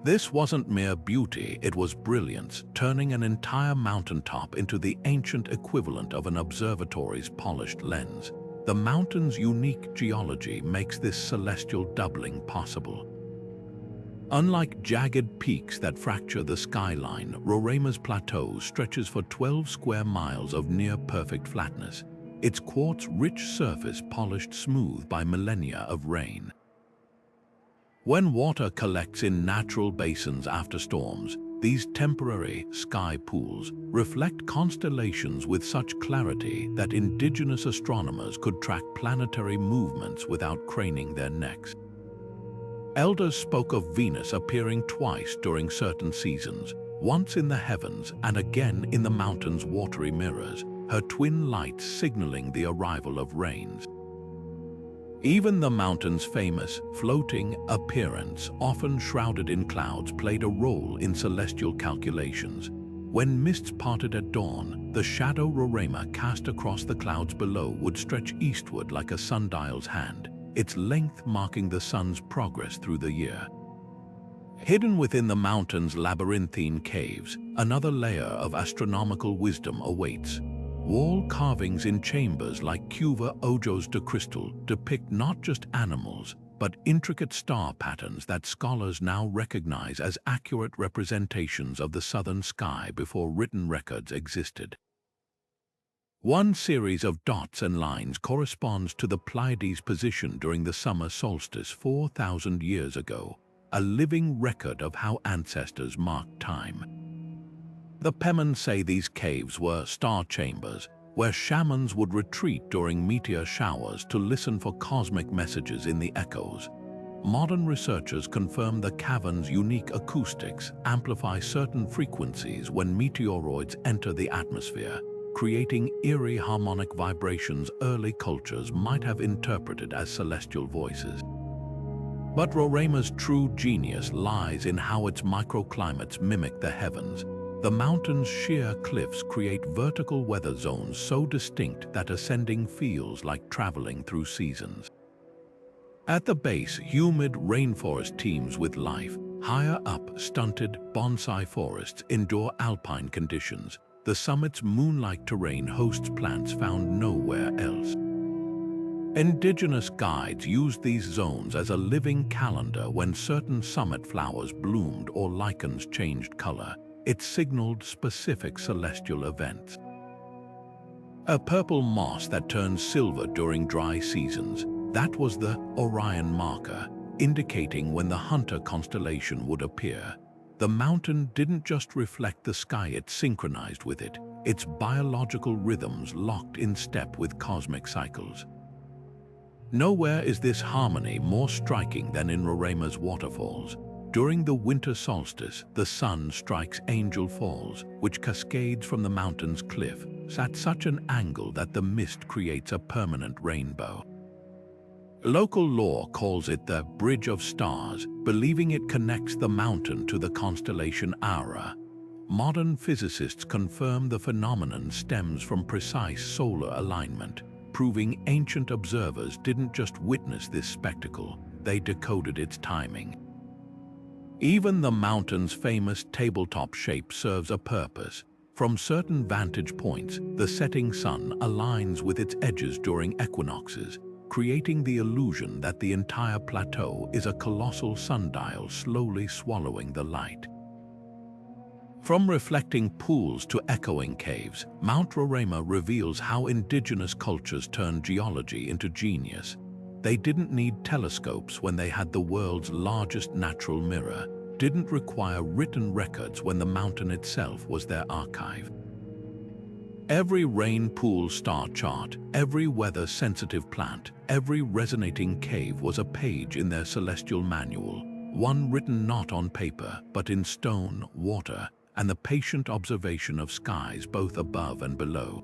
This wasn't mere beauty, it was brilliance, turning an entire mountaintop into the ancient equivalent of an observatory's polished lens. The mountain's unique geology makes this celestial doubling possible. Unlike jagged peaks that fracture the skyline, Roraima's plateau stretches for 12 square miles of near-perfect flatness, its quartz-rich surface polished smooth by millennia of rain. When water collects in natural basins after storms, these temporary sky pools reflect constellations with such clarity that indigenous astronomers could track planetary movements without craning their necks. Elders spoke of Venus appearing twice during certain seasons, once in the heavens and again in the mountain's watery mirrors, her twin lights signaling the arrival of rains. Even the mountain's famous floating appearance, often shrouded in clouds, played a role in celestial calculations. When mists parted at dawn, the shadow Roraima cast across the clouds below would stretch eastward like a sundial's hand, its length marking the sun's progress through the year. Hidden within the mountain's labyrinthine caves, another layer of astronomical wisdom awaits. Wall carvings in chambers like Cuva Ojos de Crystal depict not just animals, but intricate star patterns that scholars now recognize as accurate representations of the southern sky before written records existed. One series of dots and lines corresponds to the Pleiades' position during the summer solstice 4,000 years ago, a living record of how ancestors marked time. The Pemons say these caves were star chambers, where shamans would retreat during meteor showers to listen for cosmic messages in the echoes. Modern researchers confirm the caverns' unique acoustics amplify certain frequencies when meteoroids enter the atmosphere, creating eerie harmonic vibrations early cultures might have interpreted as celestial voices. But Roraima's true genius lies in how its microclimates mimic the heavens. The mountain's sheer cliffs create vertical weather zones so distinct that ascending feels like traveling through seasons. At the base, humid rainforest teems with life. Higher up, stunted bonsai forests endure alpine conditions. The summit's moon-like terrain hosts plants found nowhere else. Indigenous guides used these zones as a living calendar. When certain summit flowers bloomed or lichens changed color, it signaled specific celestial events. A purple moss that turned silver during dry seasons, that was the Orion marker, indicating when the Hunter constellation would appear. The mountain didn't just reflect the sky, it synchronized with it, its biological rhythms locked in step with cosmic cycles. Nowhere is this harmony more striking than in Roraima's waterfalls. During the winter solstice, the sun strikes Angel Falls, which cascades from the mountain's cliff, at such an angle that the mist creates a permanent rainbow. Local lore calls it the Bridge of Stars, believing it connects the mountain to the constellation Ara. Modern physicists confirm the phenomenon stems from precise solar alignment, proving ancient observers didn't just witness this spectacle, they decoded its timing. Even the mountain's famous tabletop shape serves a purpose. From certain vantage points, the setting sun aligns with its edges during equinoxes, creating the illusion that the entire plateau is a colossal sundial slowly swallowing the light. From reflecting pools to echoing caves, Mount Roraima reveals how indigenous cultures turned geology into genius. They didn't need telescopes when they had the world's largest natural mirror, didn't require written records when the mountain itself was their archive. Every rain pool star chart, every weather-sensitive plant, every resonating cave was a page in their celestial manual, one written not on paper, but in stone, water, and the patient observation of skies both above and below.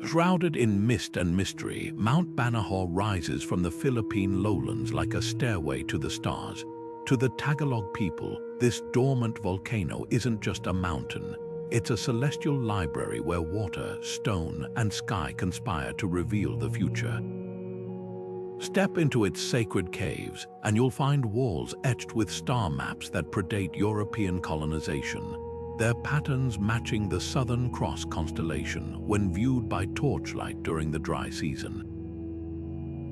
Shrouded in mist and mystery, Mount Banahor rises from the Philippine lowlands like a stairway to the stars. To the Tagalog people, this dormant volcano isn't just a mountain. It's a celestial library where water, stone, and sky conspire to reveal the future. Step into its sacred caves, and you'll find walls etched with star maps that predate European colonization, their patterns matching the Southern Cross constellation when viewed by torchlight during the dry season.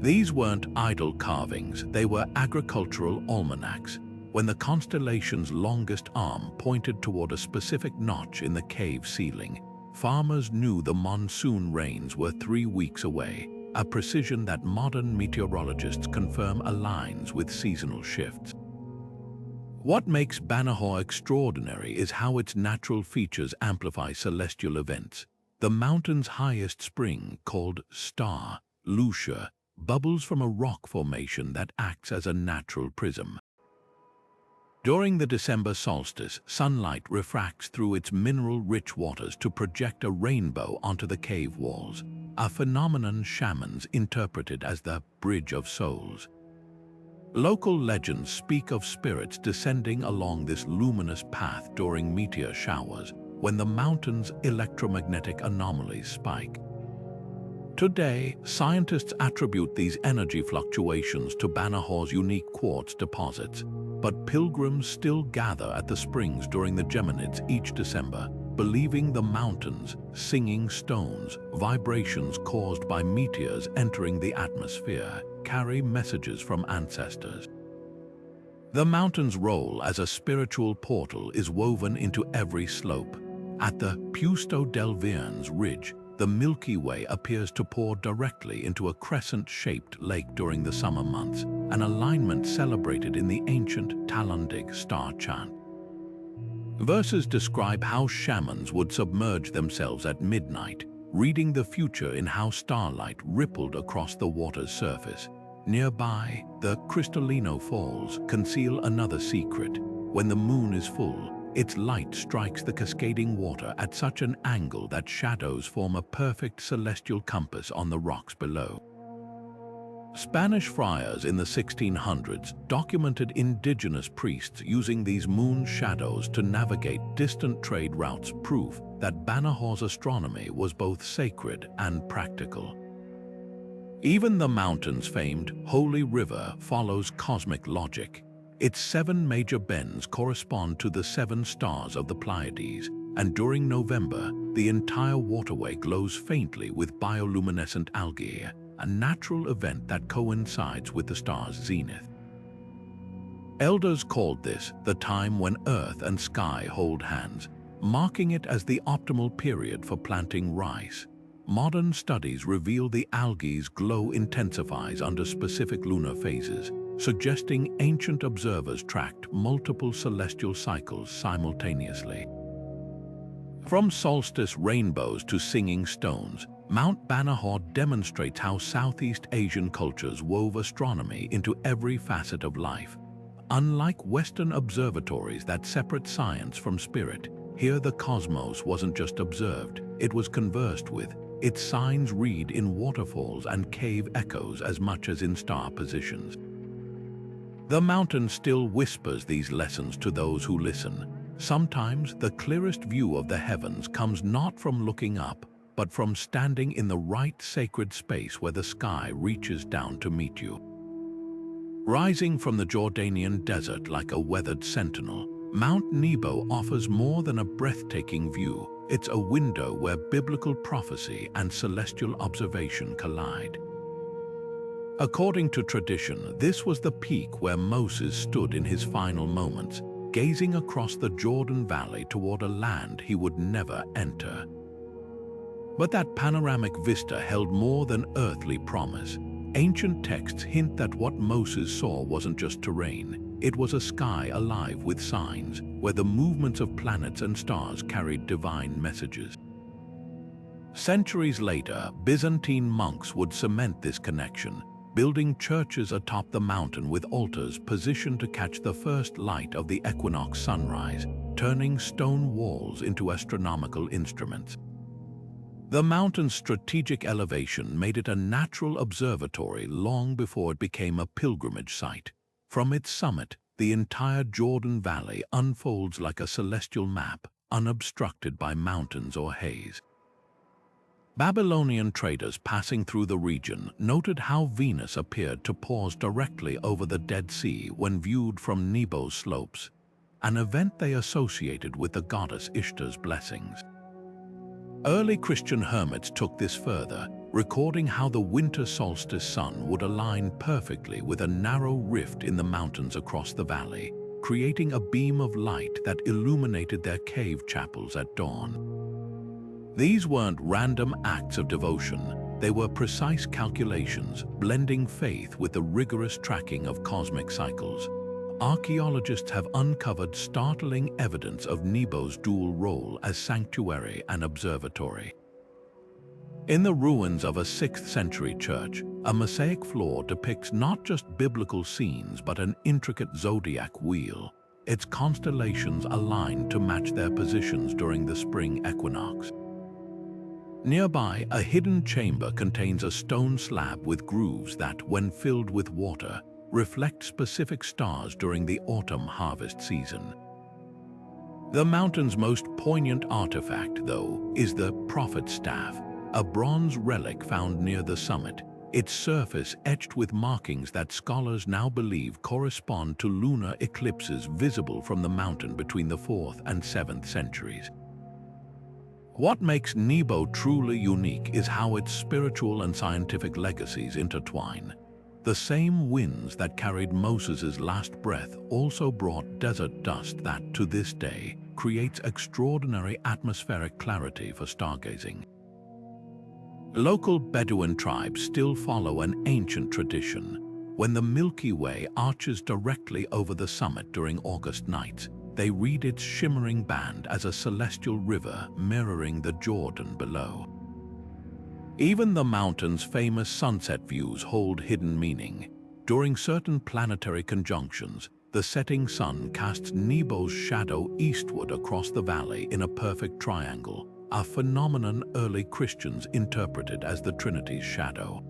These weren't idle carvings, they were agricultural almanacs. When the constellation's longest arm pointed toward a specific notch in the cave ceiling, farmers knew the monsoon rains were 3 weeks away, a precision that modern meteorologists confirm aligns with seasonal shifts. What makes Banahor extraordinary is how its natural features amplify celestial events. The mountain's highest spring, called Star Lucia, bubbles from a rock formation that acts as a natural prism. During the December solstice, sunlight refracts through its mineral-rich waters to project a rainbow onto the cave walls, a phenomenon shamans interpreted as the Bridge of Souls. Local legends speak of spirits descending along this luminous path during meteor showers, when the mountain's electromagnetic anomalies spike. Today, scientists attribute these energy fluctuations to Banahor's unique quartz deposits, but pilgrims still gather at the springs during the Geminids each December, believing the mountains, singing stones, vibrations caused by meteors entering the atmosphere, carry messages from ancestors. The mountain's role as a spiritual portal is woven into every slope. At the Puesto del Viernes ridge, the Milky Way appears to pour directly into a crescent-shaped lake during the summer months, an alignment celebrated in the ancient Talmudic star chant. Verses describe how shamans would submerge themselves at midnight, reading the future in how starlight rippled across the water's surface. Nearby, the Cristalino Falls conceal another secret. When the moon is full, its light strikes the cascading water at such an angle that shadows form a perfect celestial compass on the rocks below. Spanish friars in the 1600s documented indigenous priests using these moon shadows to navigate distant trade routes, proof that Banahor's astronomy was both sacred and practical. Even the mountain's famed Holy River follows cosmic logic. Its 7 major bends correspond to the 7 stars of the Pleiades, and during November, the entire waterway glows faintly with bioluminescent algae, a natural event that coincides with the star's zenith. Elders called this the time when Earth and sky hold hands, marking it as the optimal period for planting rice. Modern studies reveal the algae's glow intensifies under specific lunar phases, suggesting ancient observers tracked multiple celestial cycles simultaneously. From solstice rainbows to singing stones, Mount Banahor demonstrates how Southeast Asian cultures wove astronomy into every facet of life. Unlike Western observatories that separate science from spirit, here the cosmos wasn't just observed, it was conversed with. Its signs read in waterfalls and cave echoes as much as in star positions. The mountain still whispers these lessons to those who listen. Sometimes the clearest view of the heavens comes not from looking up, but from standing in the right sacred space where the sky reaches down to meet you. Rising from the Jordanian desert like a weathered sentinel, Mount Nebo offers more than a breathtaking view. It's a window where biblical prophecy and celestial observation collide. According to tradition, this was the peak where Moses stood in his final moments, gazing across the Jordan Valley toward a land he would never enter. But that panoramic vista held more than earthly promise. Ancient texts hint that what Moses saw wasn't just terrain, it was a sky alive with signs, where the movements of planets and stars carried divine messages. Centuries later, Byzantine monks would cement this connection, building churches atop the mountain with altars positioned to catch the first light of the equinox sunrise, turning stone walls into astronomical instruments. The mountain's strategic elevation made it a natural observatory long before it became a pilgrimage site. From its summit, the entire Jordan Valley unfolds like a celestial map, unobstructed by mountains or haze. Babylonian traders passing through the region noted how Venus appeared to pause directly over the Dead Sea when viewed from Nebo's slopes, an event they associated with the goddess Ishtar's blessings. Early Christian hermits took this further, recording how the winter solstice sun would align perfectly with a narrow rift in the mountains across the valley, creating a beam of light that illuminated their cave chapels at dawn. These weren't random acts of devotion, they were precise calculations, blending faith with the rigorous tracking of cosmic cycles. Archaeologists have uncovered startling evidence of Nebo's dual role as sanctuary and observatory. In the ruins of a 6th century church, a mosaic floor depicts not just biblical scenes but an intricate zodiac wheel, its constellations aligned to match their positions during the spring equinox. Nearby, a hidden chamber contains a stone slab with grooves that, when filled with water, reflect specific stars during the autumn harvest season. The mountain's most poignant artifact, though, is the prophet's staff, a bronze relic found near the summit, its surface etched with markings that scholars now believe correspond to lunar eclipses visible from the mountain between the 4th and 7th centuries. What makes Nebo truly unique is how its spiritual and scientific legacies intertwine. The same winds that carried Moses' last breath also brought desert dust that, to this day, creates extraordinary atmospheric clarity for stargazing. Local Bedouin tribes still follow an ancient tradition. When the Milky Way arches directly over the summit during August nights, they read its shimmering band as a celestial river mirroring the Jordan below. Even the mountain's famous sunset views hold hidden meaning. During certain planetary conjunctions, the setting sun casts Nebo's shadow eastward across the valley in a perfect triangle, a phenomenon early Christians interpreted as the Trinity's shadow.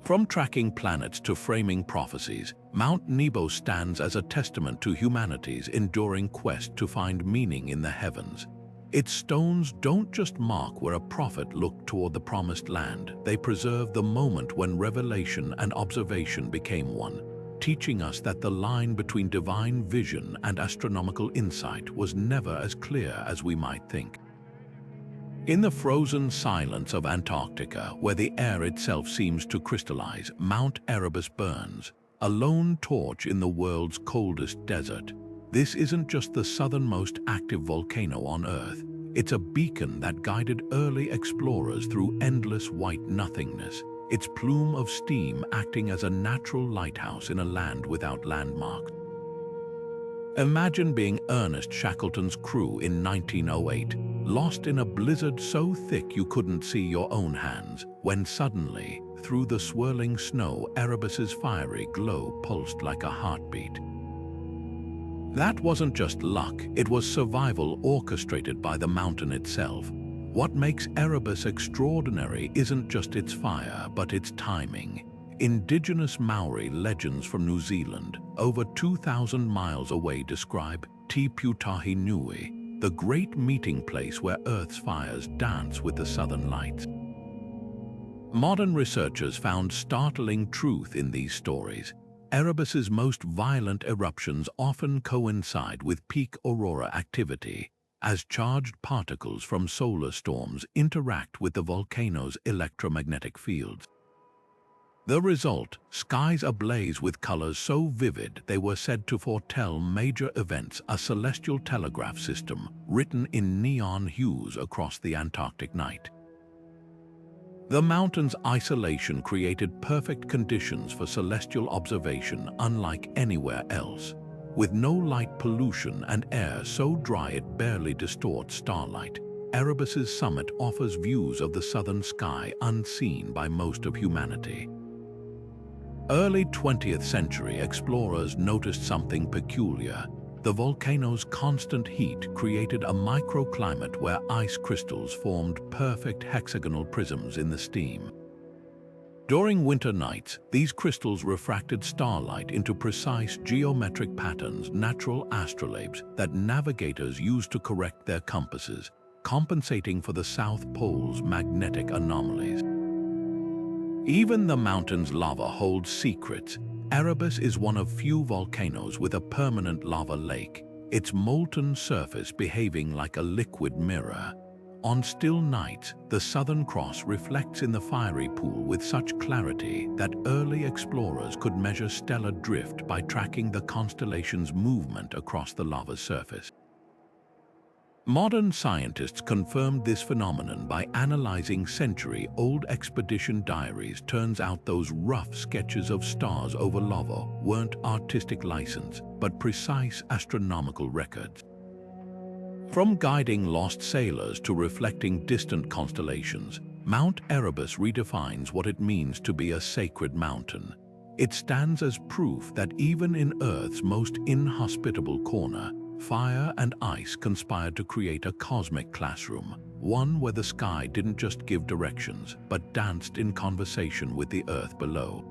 From tracking planets to framing prophecies, Mount Nebo stands as a testament to humanity's enduring quest to find meaning in the heavens. Its stones don't just mark where a prophet looked toward the promised land, they preserve the moment when revelation and observation became one, teaching us that the line between divine vision and astronomical insight was never as clear as we might think. In the frozen silence of Antarctica, where the air itself seems to crystallize, Mount Erebus burns, a lone torch in the world's coldest desert. This isn't just the southernmost active volcano on Earth. It's a beacon that guided early explorers through endless white nothingness, its plume of steam acting as a natural lighthouse in a land without landmarks. Imagine being Ernest Shackleton's crew in 1908, lost in a blizzard so thick you couldn't see your own hands, when suddenly, through the swirling snow, Erebus's fiery glow pulsed like a heartbeat. That wasn't just luck, it was survival orchestrated by the mountain itself. What makes Erebus extraordinary isn't just its fire, but its timing. Indigenous Maori legends from New Zealand, over 2,000 miles away, describe Te Putahi Nui, the great meeting place where Earth's fires dance with the southern lights. Modern researchers found startling truth in these stories. Erebus's most violent eruptions often coincide with peak aurora activity, as charged particles from solar storms interact with the volcano's electromagnetic fields. The result, skies ablaze with colors so vivid they were said to foretell major events, a celestial telegraph system written in neon hues across the Antarctic night. The mountain's isolation created perfect conditions for celestial observation unlike anywhere else, with no light pollution and air so dry it barely distorts starlight. Erebus's summit offers views of the southern sky unseen by most of humanity. Early 20th century explorers noticed something peculiar. The volcano's constant heat created a microclimate where ice crystals formed perfect hexagonal prisms in the steam. During winter nights, these crystals refracted starlight into precise geometric patterns, natural astrolabes that navigators used to correct their compasses, compensating for the South Pole's magnetic anomalies. Even the mountain's lava holds secrets. Erebus is one of few volcanoes with a permanent lava lake, its molten surface behaving like a liquid mirror. On still nights, the Southern Cross reflects in the fiery pool with such clarity that early explorers could measure stellar drift by tracking the constellation's movement across the lava's surface. Modern scientists confirmed this phenomenon by analyzing century-old expedition diaries. Turns out those rough sketches of stars over lava weren't artistic license, but precise astronomical records. From guiding lost sailors to reflecting distant constellations, Mount Erebus redefines what it means to be a sacred mountain. It stands as proof that even in Earth's most inhospitable corner, fire and ice conspired to create a cosmic classroom, one where the sky didn't just give directions, but danced in conversation with the Earth below.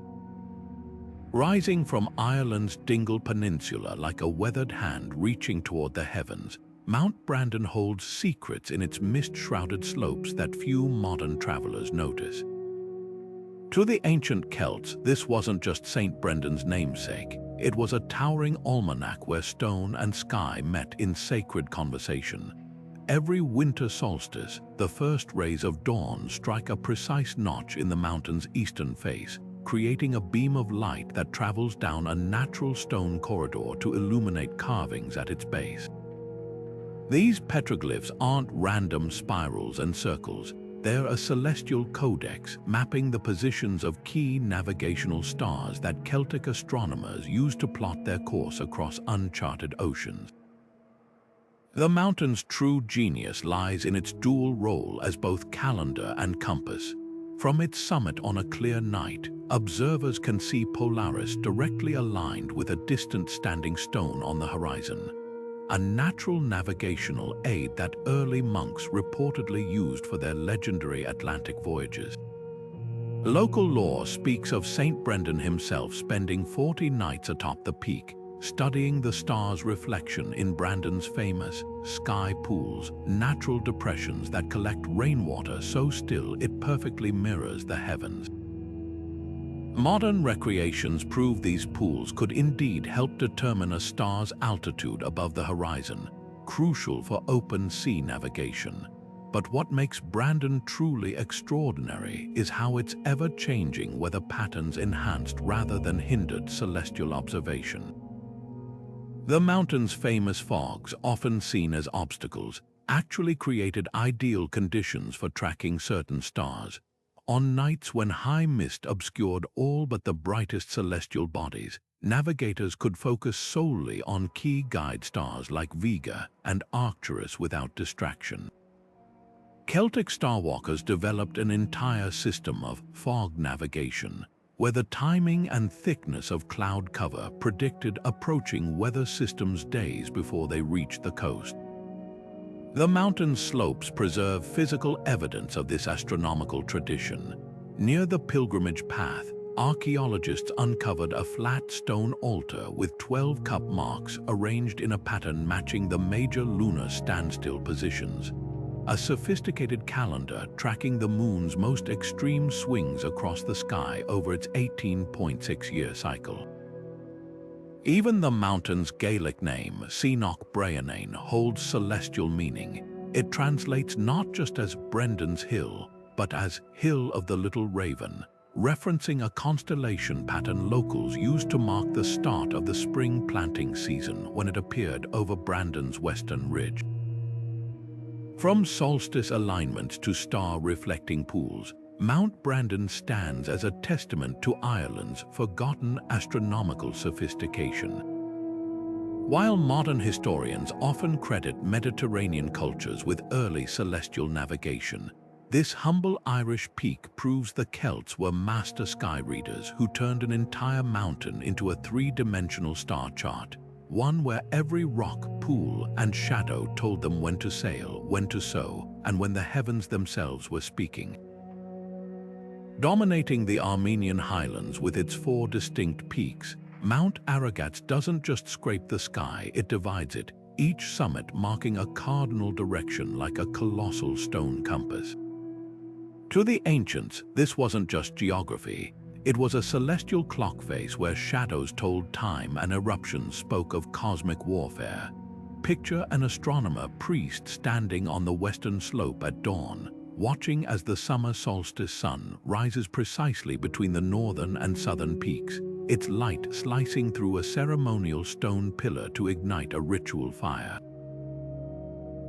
Rising from Ireland's Dingle Peninsula like a weathered hand reaching toward the heavens, Mount Brandon holds secrets in its mist-shrouded slopes that few modern travelers notice. To the ancient Celts, this wasn't just St. Brendan's namesake. It was a towering almanac where stone and sky met in sacred conversation. every winter solstice, the first rays of dawn strike a precise notch in the mountain's eastern face, creating a beam of light that travels down a natural stone corridor to illuminate carvings at its base. These petroglyphs aren't random spirals and circles. They're a celestial codex mapping the positions of key navigational stars that Celtic astronomers used to plot their course across uncharted oceans. The mountain's true genius lies in its dual role as both calendar and compass. From its summit on a clear night, observers can see Polaris directly aligned with a distant standing stone on the horizon, a natural navigational aid that early monks reportedly used for their legendary Atlantic voyages. Local lore speaks of Saint Brendan himself spending 40 nights atop the peak, studying the star's reflection in Brendan's famous sky pools, natural depressions that collect rainwater so still it perfectly mirrors the heavens. Modern recreations prove these pools could indeed help determine a star's altitude above the horizon, crucial for open sea navigation. But what makes Brendan truly extraordinary is how its ever-changing weather patterns enhanced rather than hindered celestial observation. The mountain's famous fogs, often seen as obstacles, actually created ideal conditions for tracking certain stars. On nights when high mist obscured all but the brightest celestial bodies, navigators could focus solely on key guide stars like Vega and Arcturus without distraction. Celtic starwalkers developed an entire system of fog navigation, where the timing and thickness of cloud cover predicted approaching weather systems days before they reached the coast. The mountain's slopes preserve physical evidence of this astronomical tradition. Near the pilgrimage path, archaeologists uncovered a flat stone altar with 12 cup marks arranged in a pattern matching the major lunar standstill positions. A sophisticated calendar tracking the moon's most extreme swings across the sky over its 18.6-year cycle. Even the mountain's Gaelic name, Sínach Breanain, holds celestial meaning. It translates not just as Brendan's Hill, but as Hill of the Little Raven, referencing a constellation pattern locals used to mark the start of the spring planting season when it appeared over Brendan's western ridge. From solstice alignments to star-reflecting pools, Mount Brendan stands as a testament to Ireland's forgotten astronomical sophistication. While modern historians often credit Mediterranean cultures with early celestial navigation, this humble Irish peak proves the Celts were master sky readers who turned an entire mountain into a three-dimensional star chart, one where every rock, pool, and shadow told them when to sail, when to sow, and when the heavens themselves were speaking. Dominating the Armenian highlands with its 4 distinct peaks, Mount Aragats doesn't just scrape the sky, it divides it, each summit marking a cardinal direction like a colossal stone compass. To the ancients, this wasn't just geography. It was a celestial clock face where shadows told time and eruptions spoke of cosmic warfare. Picture an astronomer priest standing on the western slope at dawn, watching as the summer solstice sun rises precisely between the northern and southern peaks, its light slicing through a ceremonial stone pillar to ignite a ritual fire.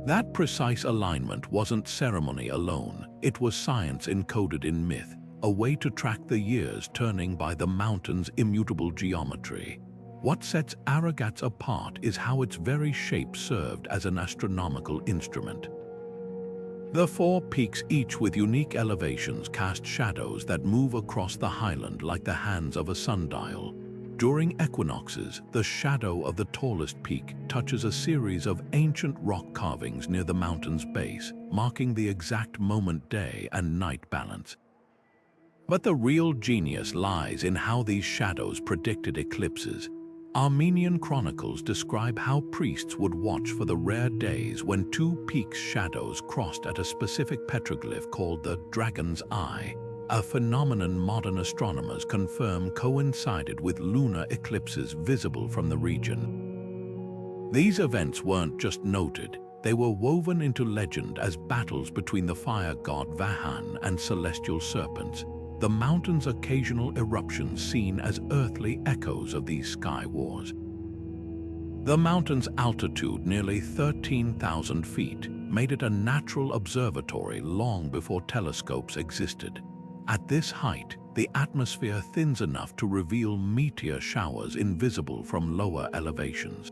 That precise alignment wasn't ceremony alone, it was science encoded in myth, a way to track the years turning by the mountain's immutable geometry. What sets Aragats apart is how its very shape served as an astronomical instrument. The 4 peaks, each with unique elevations, cast shadows that move across the highland like the hands of a sundial. During equinoxes, the shadow of the tallest peak touches a series of ancient rock carvings near the mountain's base, marking the exact moment-day and night balance. But the real genius lies in how these shadows predicted eclipses. Armenian chronicles describe how priests would watch for the rare days when 2 peaks' shadows crossed at a specific petroglyph called the Dragon's Eye, a phenomenon modern astronomers confirm coincided with lunar eclipses visible from the region. These events weren't just noted, They were woven into legend as battles between the fire god Vahan and celestial serpents, the mountain's occasional eruptions seen as earthly echoes of these sky wars. The mountain's altitude, nearly 13,000 feet, made it a natural observatory long before telescopes existed. At this height, the atmosphere thins enough to reveal meteor showers invisible from lower elevations.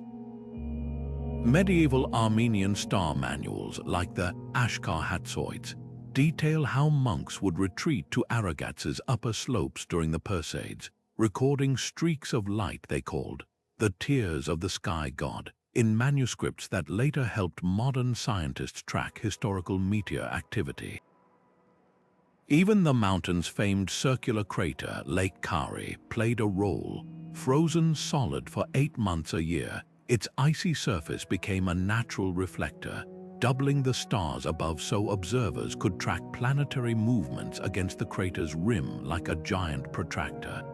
Medieval Armenian star manuals, like the Ashkar Hatsoids, detail how monks would retreat to Aragats's upper slopes during the Perseids, recording streaks of light they called the tears of the sky god, in manuscripts that later helped modern scientists track historical meteor activity. Even the mountain's famed circular crater, Lake Kari, played a role. Frozen solid for 8 months a year, its icy surface became a natural reflector, doubling the stars above so observers could track planetary movements against the crater's rim like a giant protractor.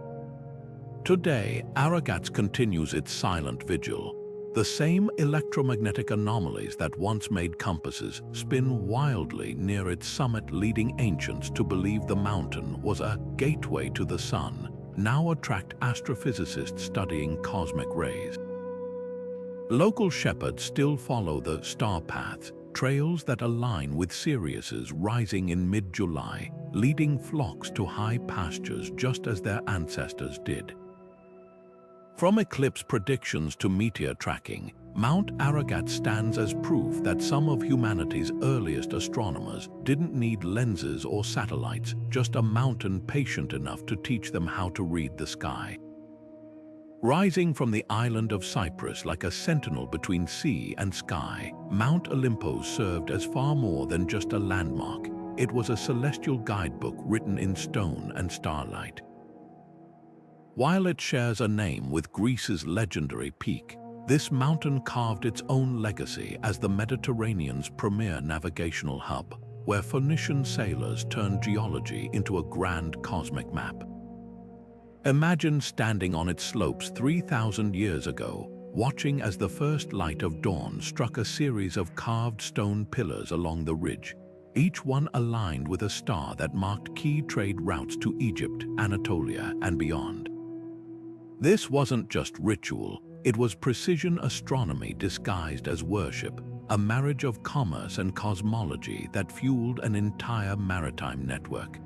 Today, Aragats continues its silent vigil. The same electromagnetic anomalies that once made compasses spin wildly near its summit, leading ancients to believe the mountain was a gateway to the sun, now attract astrophysicists studying cosmic rays. Local shepherds still follow the star paths, trails that align with Sirius's rising in mid-July, leading flocks to high pastures just as their ancestors did. From eclipse predictions to meteor tracking, Mount Ararat stands as proof that some of humanity's earliest astronomers didn't need lenses or satellites, just a mountain patient enough to teach them how to read the sky. Rising from the island of Cyprus like a sentinel between sea and sky, Mount Olympus served as far more than just a landmark. It was a celestial guidebook written in stone and starlight. While it shares a name with Greece's legendary peak, this mountain carved its own legacy as the Mediterranean's premier navigational hub, where Phoenician sailors turned geology into a grand cosmic map. Imagine standing on its slopes 3,000 years ago, watching as the first light of dawn struck a series of carved stone pillars along the ridge, each one aligned with a star that marked key trade routes to Egypt, Anatolia, and beyond. This wasn't just ritual, it was precision astronomy disguised as worship, a marriage of commerce and cosmology that fueled an entire maritime network.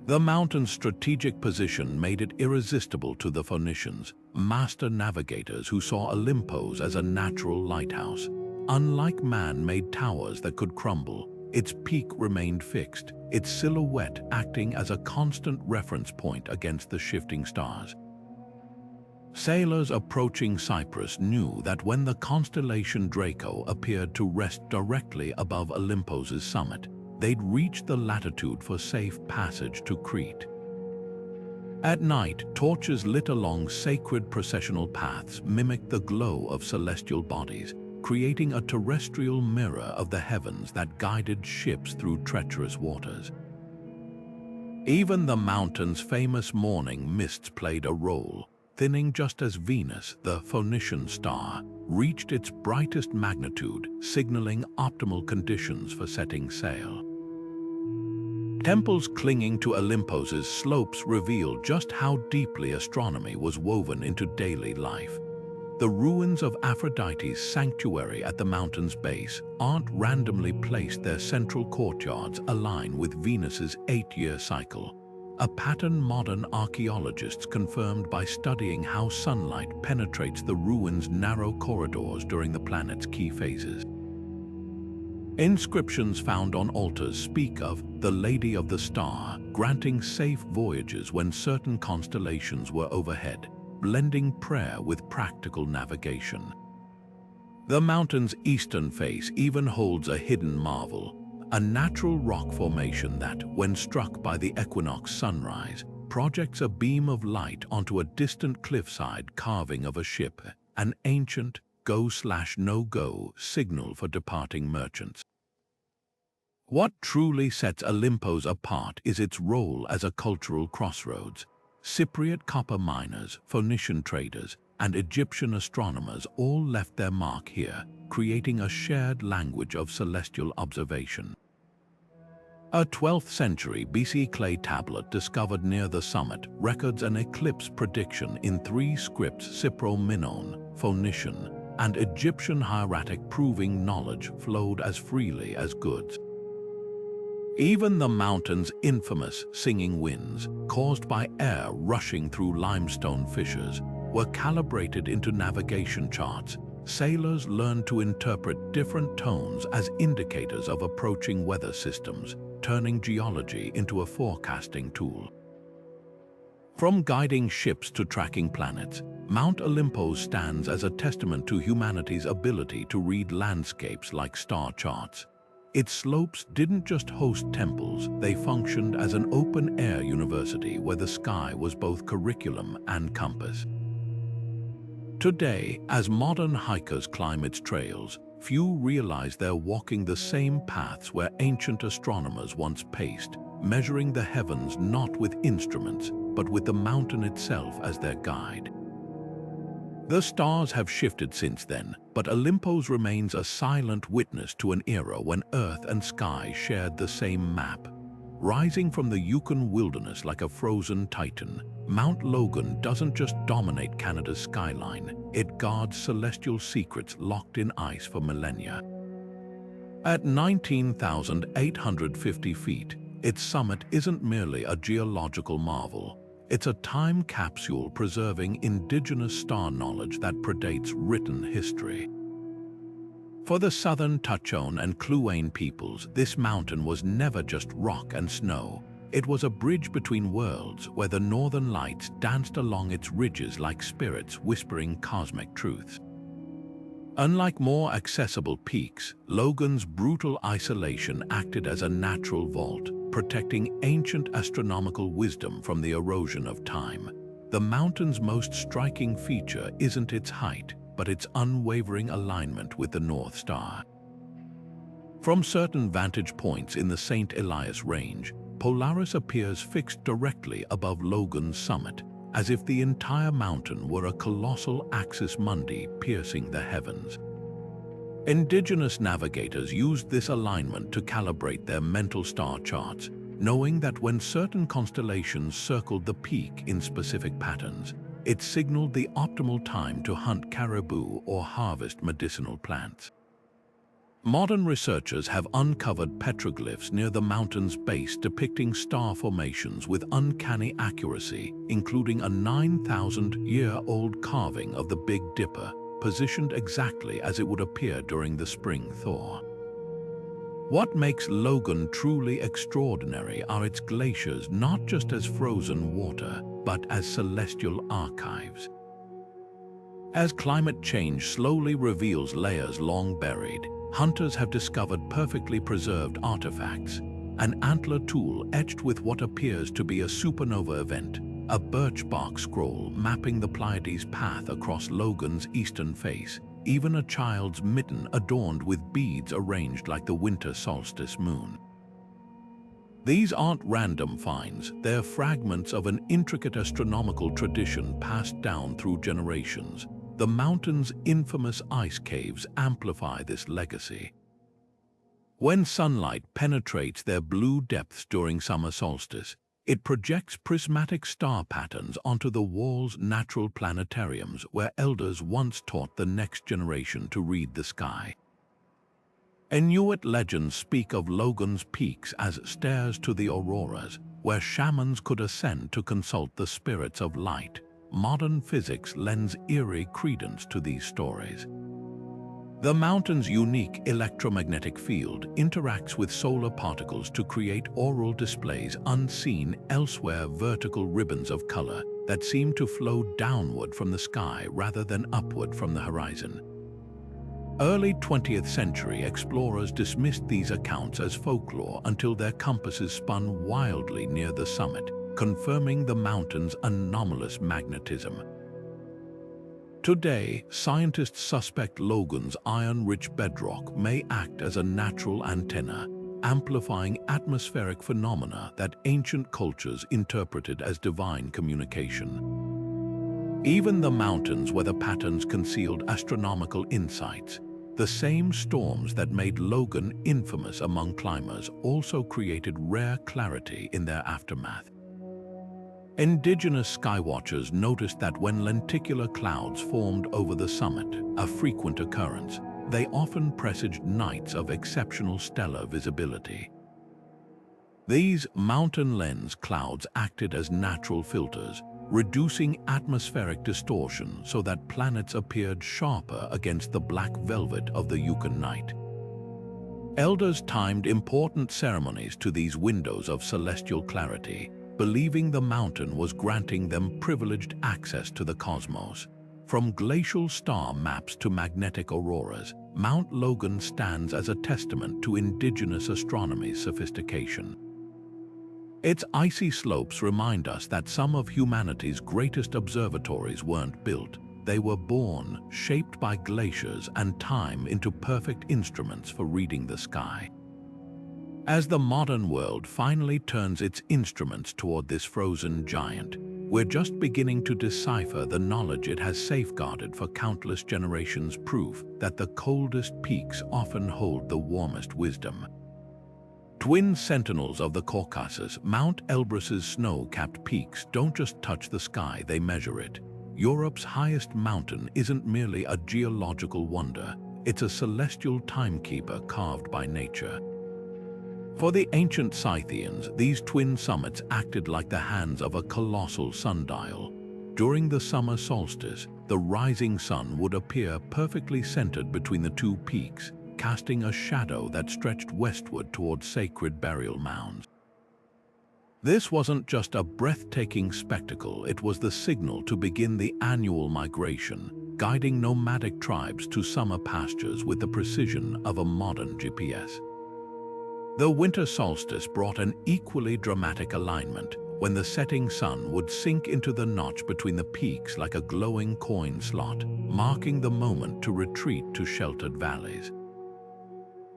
The mountain's strategic position made it irresistible to the Phoenicians, master navigators who saw Olympus as a natural lighthouse. Unlike man-made towers that could crumble, its peak remained fixed, its silhouette acting as a constant reference point against the shifting stars. Sailors approaching Cyprus knew that when the constellation Draco appeared to rest directly above Olympus's summit, they'd reached the latitude for safe passage to Crete. At night, torches lit along sacred processional paths mimicked the glow of celestial bodies, creating a terrestrial mirror of the heavens that guided ships through treacherous waters. Even the mountain's famous morning mists played a role, thinning just as Venus, the Phoenician star, reached its brightest magnitude, signaling optimal conditions for setting sail. Temples clinging to Olympus's slopes reveal just how deeply astronomy was woven into daily life. The ruins of Aphrodite's sanctuary at the mountain's base aren't randomly placed. Their central courtyards align with Venus's 8-year cycle, a pattern modern archaeologists confirmed by studying how sunlight penetrates the ruins' narrow corridors during the planet's key phases. Inscriptions found on altars speak of the Lady of the Star, granting safe voyages when certain constellations were overhead, blending prayer with practical navigation. The mountain's eastern face even holds a hidden marvel, a natural rock formation that, when struck by the equinox sunrise, projects a beam of light onto a distant cliffside carving of a ship, an ancient go/no-go signal for departing merchants. What truly sets Olympus apart is its role as a cultural crossroads. Cypriot copper miners, Phoenician traders, and Egyptian astronomers all left their mark here, creating a shared language of celestial observation. A 12th century BC clay tablet discovered near the summit records an eclipse prediction in 3 scripts: Cypro-Minoan, Phoenician, and Egyptian hieratic, proving knowledge flowed as freely as goods. Even the mountain's infamous singing winds, caused by air rushing through limestone fissures, were calibrated into navigation charts. Sailors learned to interpret different tones as indicators of approaching weather systems, turning geology into a forecasting tool. From guiding ships to tracking planets, Mount Olympus stands as a testament to humanity's ability to read landscapes like star charts. Its slopes didn't just host temples, they functioned as an open-air university where the sky was both curriculum and compass. Today, as modern hikers climb its trails, few realize they're walking the same paths where ancient astronomers once paced, measuring the heavens not with instruments, but with the mountain itself as their guide. The stars have shifted since then, but Olympus remains a silent witness to an era when Earth and sky shared the same map. Rising from the Yukon wilderness like a frozen titan, Mount Logan doesn't just dominate Canada's skyline, it guards celestial secrets locked in ice for millennia. At 19,850 feet, its summit isn't merely a geological marvel. It's a time capsule preserving indigenous star knowledge that predates written history. For the southern Tutchone and Kluane peoples, this mountain was never just rock and snow. It was a bridge between worlds where the northern lights danced along its ridges like spirits whispering cosmic truths. Unlike more accessible peaks, Logan's brutal isolation acted as a natural vault, protecting ancient astronomical wisdom from the erosion of time. The mountain's most striking feature isn't its height, but its unwavering alignment with the North Star. From certain vantage points in the St. Elias Range, Polaris appears fixed directly above Logan's summit, as if the entire mountain were a colossal axis mundi piercing the heavens. Indigenous navigators used this alignment to calibrate their mental star charts, knowing that when certain constellations circled the peak in specific patterns, it signaled the optimal time to hunt caribou or harvest medicinal plants. Modern researchers have uncovered petroglyphs near the mountain's base depicting star formations with uncanny accuracy, including a 9,000-year-old carving of the Big Dipper, positioned exactly as it would appear during the spring thaw. What makes Logan truly extraordinary are its glaciers, not just as frozen water, but as celestial archives. As climate change slowly reveals layers long buried, hunters have discovered perfectly preserved artifacts: an antler tool etched with what appears to be a supernova event, a birch bark scroll mapping the Pleiades' path across Logan's eastern face, even a child's mitten adorned with beads arranged like the winter solstice moon. These aren't random finds, they're fragments of an intricate astronomical tradition passed down through generations. The mountain's infamous ice caves amplify this legacy. When sunlight penetrates their blue depths during summer solstice, it projects prismatic star patterns onto the wall's natural planetariums where elders once taught the next generation to read the sky. Inuit legends speak of Logan's peaks as stairs to the auroras, where shamans could ascend to consult the spirits of light. Modern physics lends eerie credence to these stories. The mountain's unique electromagnetic field interacts with solar particles to create auroral displays unseen elsewhere, vertical ribbons of color that seem to flow downward from the sky rather than upward from the horizon. Early 20th century explorers dismissed these accounts as folklore until their compasses spun wildly near the summit, confirming the mountain's anomalous magnetism. Today, scientists suspect Logan's iron-rich bedrock may act as a natural antenna, amplifying atmospheric phenomena that ancient cultures interpreted as divine communication. Even the mountain's weather patterns concealed astronomical insights. The same storms that made Logan infamous among climbers also created rare clarity in their aftermath. Indigenous skywatchers noticed that when lenticular clouds formed over the summit, a frequent occurrence, they often presaged nights of exceptional stellar visibility. These mountain lens clouds acted as natural filters, reducing atmospheric distortion so that planets appeared sharper against the black velvet of the Yukon night. Elders timed important ceremonies to these windows of celestial clarity, believing the mountain was granting them privileged access to the cosmos. From glacial star maps to magnetic auroras, Mount Logan stands as a testament to indigenous astronomy's sophistication. Its icy slopes remind us that some of humanity's greatest observatories weren't built. They were born, shaped by glaciers and time into perfect instruments for reading the sky. As the modern world finally turns its instruments toward this frozen giant, we're just beginning to decipher the knowledge it has safeguarded for countless generations, proof that the coldest peaks often hold the warmest wisdom. Twin sentinels of the Caucasus, Mount Elbrus's snow-capped peaks don't just touch the sky, they measure it. Europe's highest mountain isn't merely a geological wonder, it's a celestial timekeeper carved by nature. For the ancient Scythians, these twin summits acted like the hands of a colossal sundial. During the summer solstice, the rising sun would appear perfectly centered between the two peaks, casting a shadow that stretched westward toward sacred burial mounds. This wasn't just a breathtaking spectacle, it was the signal to begin the annual migration, guiding nomadic tribes to summer pastures with the precision of a modern GPS. The winter solstice brought an equally dramatic alignment, when the setting sun would sink into the notch between the peaks like a glowing coin slot, marking the moment to retreat to sheltered valleys.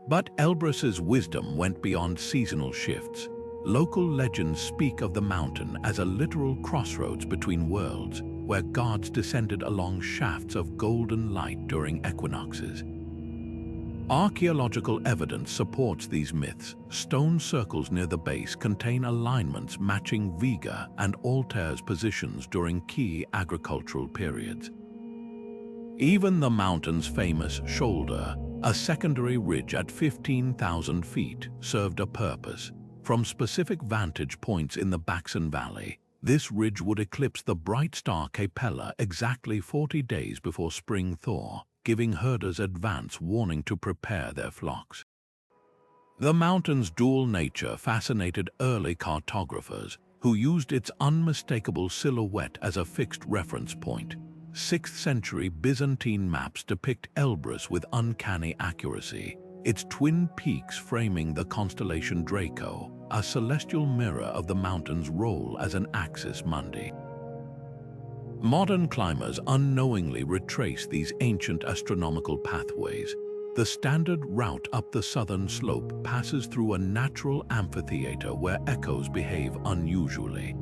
But Elbrus's wisdom went beyond seasonal shifts. Local legends speak of the mountain as a literal crossroads between worlds, where gods descended along shafts of golden light during equinoxes. Archaeological evidence supports these myths. Stone circles near the base contain alignments matching Vega and Altair's positions during key agricultural periods. Even the mountain's famous shoulder, a secondary ridge at 15,000 feet, served a purpose. From specific vantage points in the Baxan Valley, this ridge would eclipse the bright star Capella exactly 40 days before spring thaw, giving herders advance warning to prepare their flocks. The mountain's dual nature fascinated early cartographers, who used its unmistakable silhouette as a fixed reference point. 6th century Byzantine maps depict Elbrus with uncanny accuracy, its twin peaks framing the constellation Draco, a celestial mirror of the mountain's role as an axis mundi. Modern climbers unknowingly retrace these ancient astronomical pathways. The standard route up the southern slope passes through a natural amphitheater where echoes behave unusually.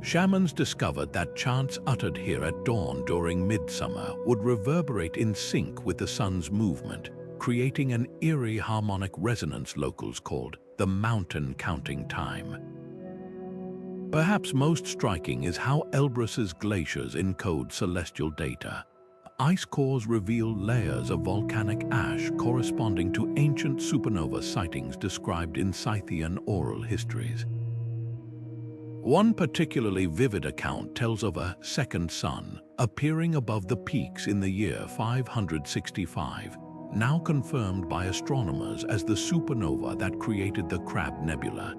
Shamans discovered that chants uttered here at dawn during midsummer would reverberate in sync with the sun's movement, creating an eerie harmonic resonance locals called the mountain counting time. Perhaps most striking is how Elbrus's glaciers encode celestial data. Ice cores reveal layers of volcanic ash corresponding to ancient supernova sightings described in Scythian oral histories. One particularly vivid account tells of a second sun appearing above the peaks in the year 565, now confirmed by astronomers as the supernova that created the Crab Nebula.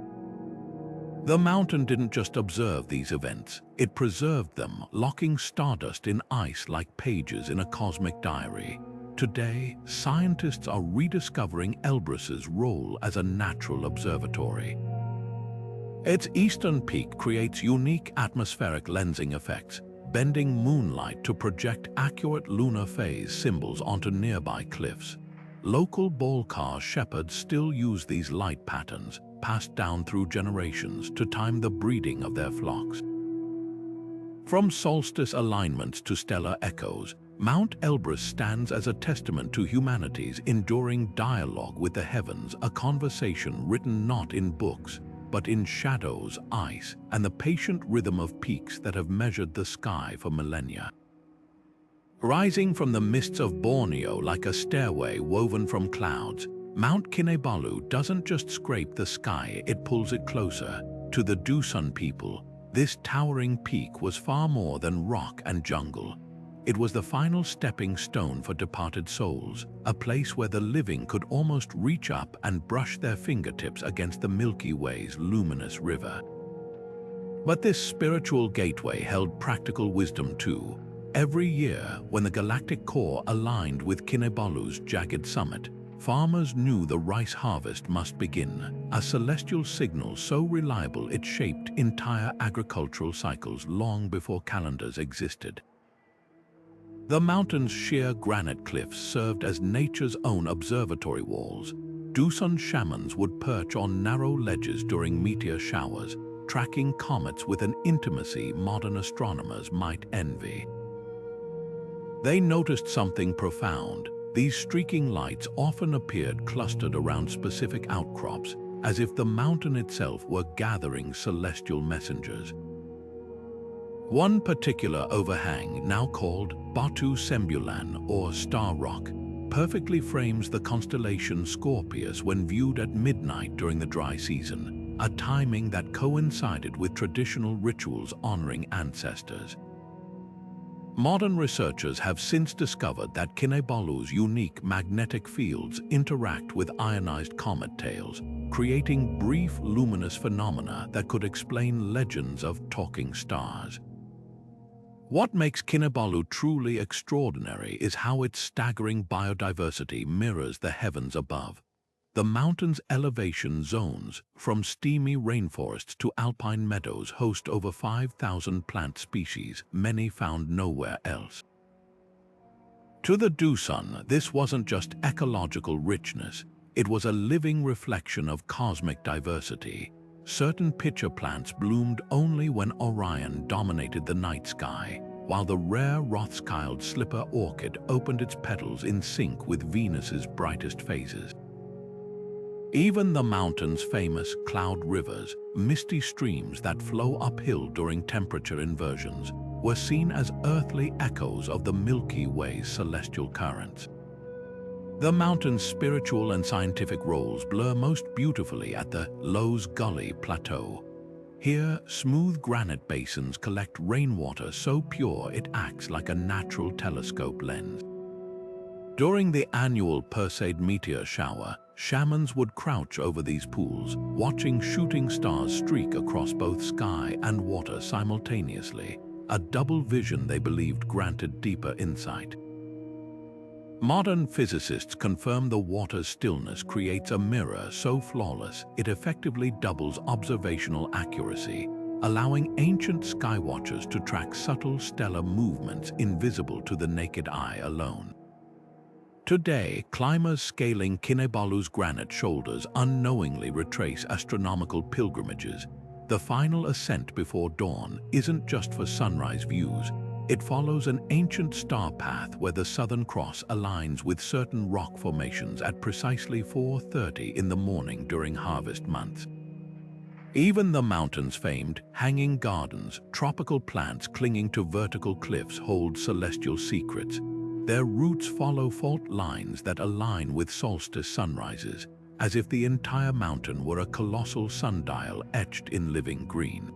The mountain didn't just observe these events, it preserved them, locking stardust in ice like pages in a cosmic diary. Today, scientists are rediscovering Elbrus's role as a natural observatory. Its eastern peak creates unique atmospheric lensing effects, bending moonlight to project accurate lunar phase symbols onto nearby cliffs. Local Balkar shepherds still use these light patterns, passed down through generations, to time the breeding of their flocks. From solstice alignments to stellar echoes, Mount Elbrus stands as a testament to humanity's enduring dialogue with the heavens, a conversation written not in books, but in shadows, ice, and the patient rhythm of peaks that have measured the sky for millennia. Rising from the mists of Borneo like a stairway woven from clouds, Mount Kinabalu doesn't just scrape the sky, it pulls it closer. To the Dusun people, this towering peak was far more than rock and jungle. It was the final stepping stone for departed souls, a place where the living could almost reach up and brush their fingertips against the Milky Way's luminous river. But this spiritual gateway held practical wisdom too. Every year, when the galactic core aligned with Kinabalu's jagged summit, farmers knew the rice harvest must begin, a celestial signal so reliable it shaped entire agricultural cycles long before calendars existed. The mountain's sheer granite cliffs served as nature's own observatory walls. Dusun shamans would perch on narrow ledges during meteor showers, tracking comets with an intimacy modern astronomers might envy. They noticed something profound. These streaking lights often appeared clustered around specific outcrops, as if the mountain itself were gathering celestial messengers. One particular overhang, now called Batu Sembulan or Star Rock, perfectly frames the constellation Scorpius when viewed at midnight during the dry season, a timing that coincided with traditional rituals honoring ancestors. Modern researchers have since discovered that Kinabalu's unique magnetic fields interact with ionized comet tails, creating brief luminous phenomena that could explain legends of talking stars. What makes Kinabalu truly extraordinary is how its staggering biodiversity mirrors the heavens above. The mountain's elevation zones, from steamy rainforests to alpine meadows, host over 5,000 plant species, many found nowhere else. To the Dusun, this wasn't just ecological richness, it was a living reflection of cosmic diversity. Certain pitcher plants bloomed only when Orion dominated the night sky, while the rare Rothschild slipper orchid opened its petals in sync with Venus's brightest phases. Even the mountain's famous cloud rivers, misty streams that flow uphill during temperature inversions, were seen as earthly echoes of the Milky Way's celestial currents. The mountain's spiritual and scientific roles blur most beautifully at the Lowe's Gully Plateau. Here, smooth granite basins collect rainwater so pure it acts like a natural telescope lens. During the annual Perseid meteor shower, shamans would crouch over these pools, watching shooting stars streak across both sky and water simultaneously, a double vision they believed granted deeper insight. Modern physicists confirm the water's stillness creates a mirror so flawless it effectively doubles observational accuracy, allowing ancient skywatchers to track subtle stellar movements invisible to the naked eye alone. Today, climbers scaling Kinabalu's granite shoulders unknowingly retrace astronomical pilgrimages. The final ascent before dawn isn't just for sunrise views. It follows an ancient star path where the Southern Cross aligns with certain rock formations at precisely 4:30 in the morning during harvest months. Even the mountain's famed hanging gardens, tropical plants clinging to vertical cliffs, hold celestial secrets. Their roots follow fault lines that align with solstice sunrises, as if the entire mountain were a colossal sundial etched in living green.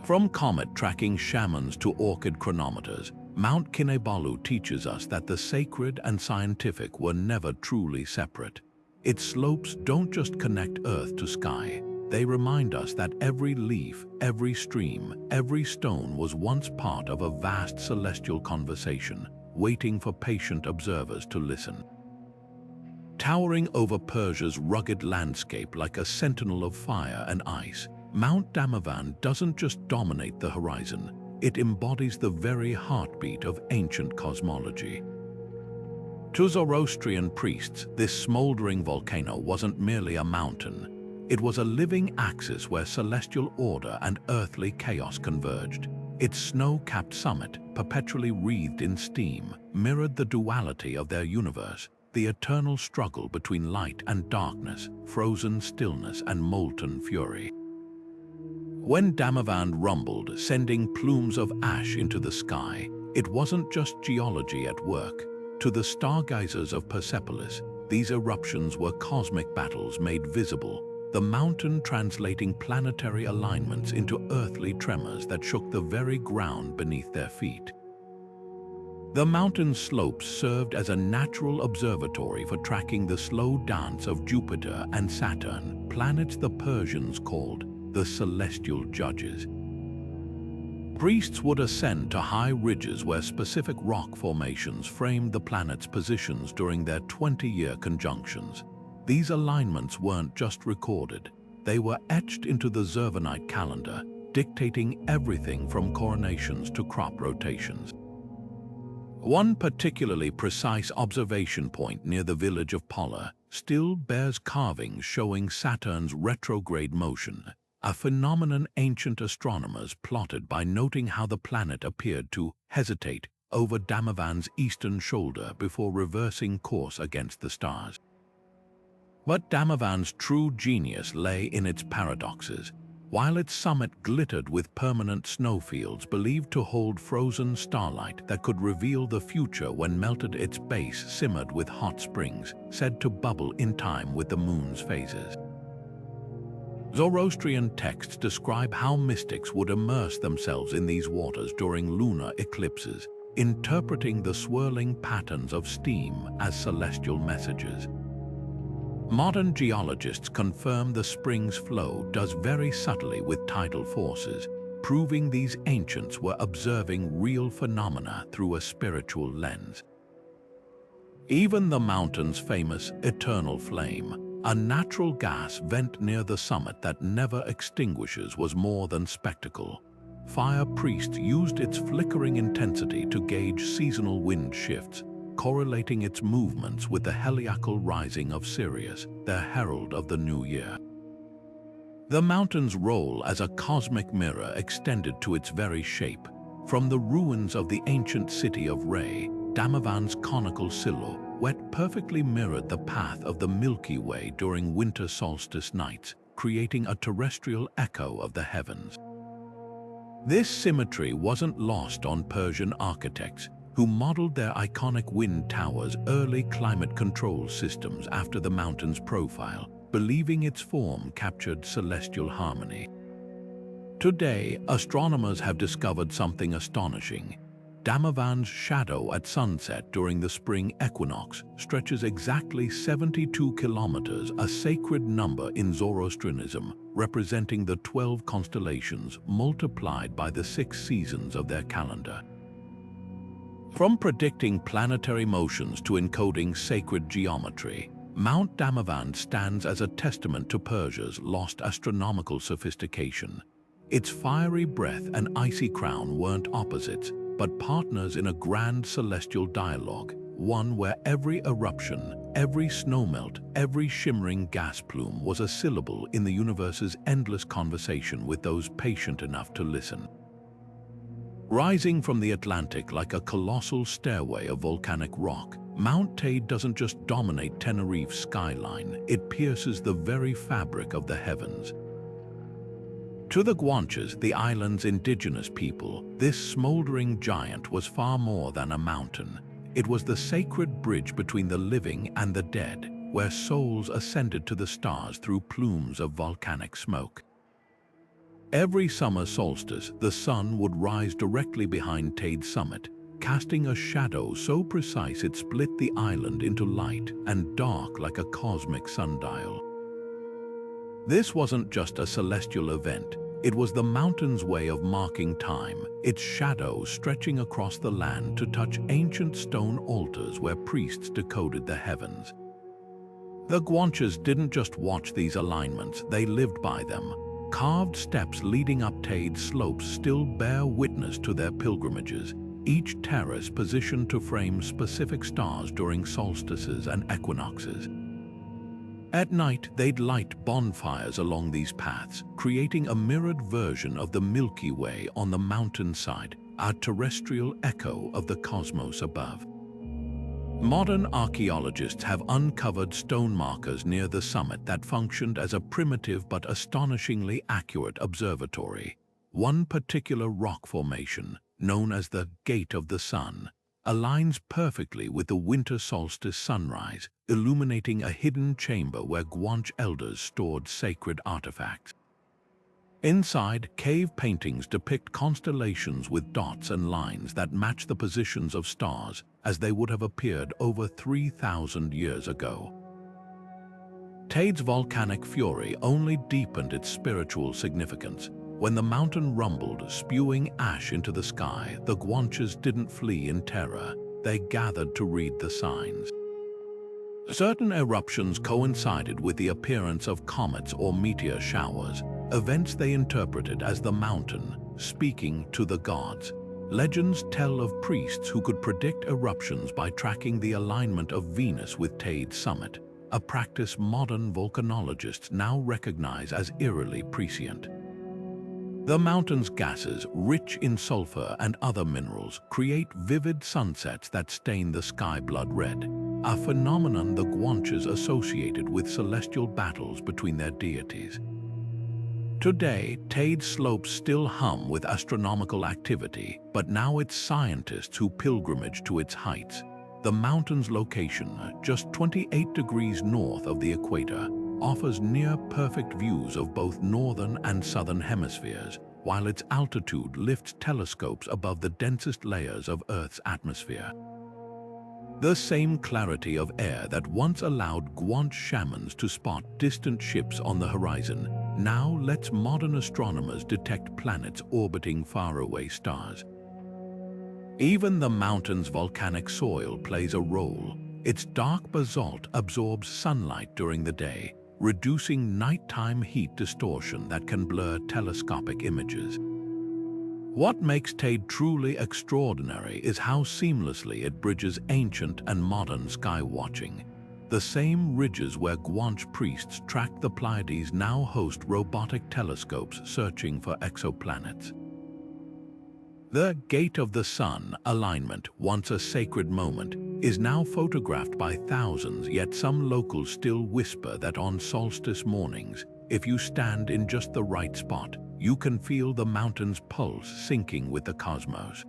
From comet tracking shamans to orchid chronometers, Mount Kinabalu teaches us that the sacred and scientific were never truly separate. Its slopes don't just connect earth to sky. They remind us that every leaf, every stream, every stone was once part of a vast celestial conversation, waiting for patient observers to listen. Towering over Persia's rugged landscape like a sentinel of fire and ice, Mount Damavand doesn't just dominate the horizon, it embodies the very heartbeat of ancient cosmology. To Zoroastrian priests, this smoldering volcano wasn't merely a mountain. It was a living axis where celestial order and earthly chaos converged. Its snow-capped summit, perpetually wreathed in steam, mirrored the duality of their universe, the eternal struggle between light and darkness, frozen stillness and molten fury. When Damavand rumbled, sending plumes of ash into the sky, it wasn't just geology at work. To the stargazers of Persepolis, these eruptions were cosmic battles made visible, the mountain translating planetary alignments into earthly tremors that shook the very ground beneath their feet. The mountain slopes served as a natural observatory for tracking the slow dance of Jupiter and Saturn, planets the Persians called the celestial judges. Priests would ascend to high ridges where specific rock formations framed the planet's positions during their 20-year conjunctions. These alignments weren't just recorded, they were etched into the Zervanite calendar, dictating everything from coronations to crop rotations. One particularly precise observation point near the village of Pola still bears carvings showing Saturn's retrograde motion, a phenomenon ancient astronomers plotted by noting how the planet appeared to hesitate over Damavand's eastern shoulder before reversing course against the stars. But Damavand's true genius lay in its paradoxes. While its summit glittered with permanent snowfields believed to hold frozen starlight that could reveal the future when melted, its base simmered with hot springs, said to bubble in time with the moon's phases. Zoroastrian texts describe how mystics would immerse themselves in these waters during lunar eclipses, interpreting the swirling patterns of steam as celestial messages. Modern geologists confirm the spring's flow does very subtly with tidal forces, proving these ancients were observing real phenomena through a spiritual lens. Even the mountain's famous eternal flame, a natural gas vent near the summit that never extinguishes, was more than spectacle. Fire priests used its flickering intensity to gauge seasonal wind shifts, correlating its movements with the heliacal rising of Sirius, the herald of the new year. The mountain's role as a cosmic mirror extended to its very shape. From the ruins of the ancient city of Re, Damavand's conical silhouette perfectly mirrored the path of the Milky Way during winter solstice nights, creating a terrestrial echo of the heavens. This symmetry wasn't lost on Persian architects, who modeled their iconic wind towers' early climate control systems after the mountain's profile, believing its form captured celestial harmony. Today, astronomers have discovered something astonishing. Damavand's shadow at sunset during the spring equinox stretches exactly 72 kilometers, a sacred number in Zoroastrianism, representing the 12 constellations multiplied by the 6 seasons of their calendar. From predicting planetary motions to encoding sacred geometry, Mount Damavand stands as a testament to Persia's lost astronomical sophistication. Its fiery breath and icy crown weren't opposites, but partners in a grand celestial dialogue, one where every eruption, every snowmelt, every shimmering gas plume was a syllable in the universe's endless conversation with those patient enough to listen. Rising from the Atlantic like a colossal stairway of volcanic rock, Mount Tade doesn't just dominate Tenerife's skyline, it pierces the very fabric of the heavens. To the Guanches, the island's indigenous people, this smoldering giant was far more than a mountain. It was the sacred bridge between the living and the dead, where souls ascended to the stars through plumes of volcanic smoke. Every summer solstice, the sun would rise directly behind Tade's summit, casting a shadow so precise it split the island into light and dark like a cosmic sundial. This wasn't just a celestial event, it was the mountain's way of marking time, its shadow stretching across the land to touch ancient stone altars where priests decoded the heavens. The Guanches didn't just watch these alignments, they lived by them. Carved steps leading up Tade's slopes still bear witness to their pilgrimages, each terrace positioned to frame specific stars during solstices and equinoxes. At night, they'd light bonfires along these paths, creating a mirrored version of the Milky Way on the mountainside, a terrestrial echo of the cosmos above. Modern archaeologists have uncovered stone markers near the summit that functioned as a primitive but astonishingly accurate observatory. One particular rock formation, known as the Gate of the Sun, aligns perfectly with the winter solstice sunrise, illuminating a hidden chamber where Guanche elders stored sacred artifacts. Inside, cave paintings depict constellations with dots and lines that match the positions of stars as they would have appeared over 3,000 years ago. Teid's volcanic fury only deepened its spiritual significance. When the mountain rumbled, spewing ash into the sky, the Guanches didn't flee in terror. They gathered to read the signs. Certain eruptions coincided with the appearance of comets or meteor showers, events they interpreted as the mountain speaking to the gods. Legends tell of priests who could predict eruptions by tracking the alignment of Venus with Teid's summit, a practice modern volcanologists now recognize as eerily prescient. The mountain's gases, rich in sulfur and other minerals, create vivid sunsets that stain the sky blood red, a phenomenon the Guanches associated with celestial battles between their deities. Today, Teid's slopes still hum with astronomical activity, but now it's scientists who pilgrimage to its heights. The mountain's location, just 28 degrees north of the equator, offers near-perfect views of both northern and southern hemispheres, while its altitude lifts telescopes above the densest layers of Earth's atmosphere. The same clarity of air that once allowed Guanche shamans to spot distant ships on the horizon now lets modern astronomers detect planets orbiting faraway stars. Even the mountain's volcanic soil plays a role. Its dark basalt absorbs sunlight during the day, reducing nighttime heat distortion that can blur telescopic images. What makes Teid truly extraordinary is how seamlessly it bridges ancient and modern sky watching. The same ridges where Guanche priests tracked the Pleiades now host robotic telescopes searching for exoplanets. The Gate of the Sun alignment, once a sacred moment, is now photographed by thousands, yet some locals still whisper that on solstice mornings, if you stand in just the right spot, you can feel the mountain's pulse syncing with the cosmos.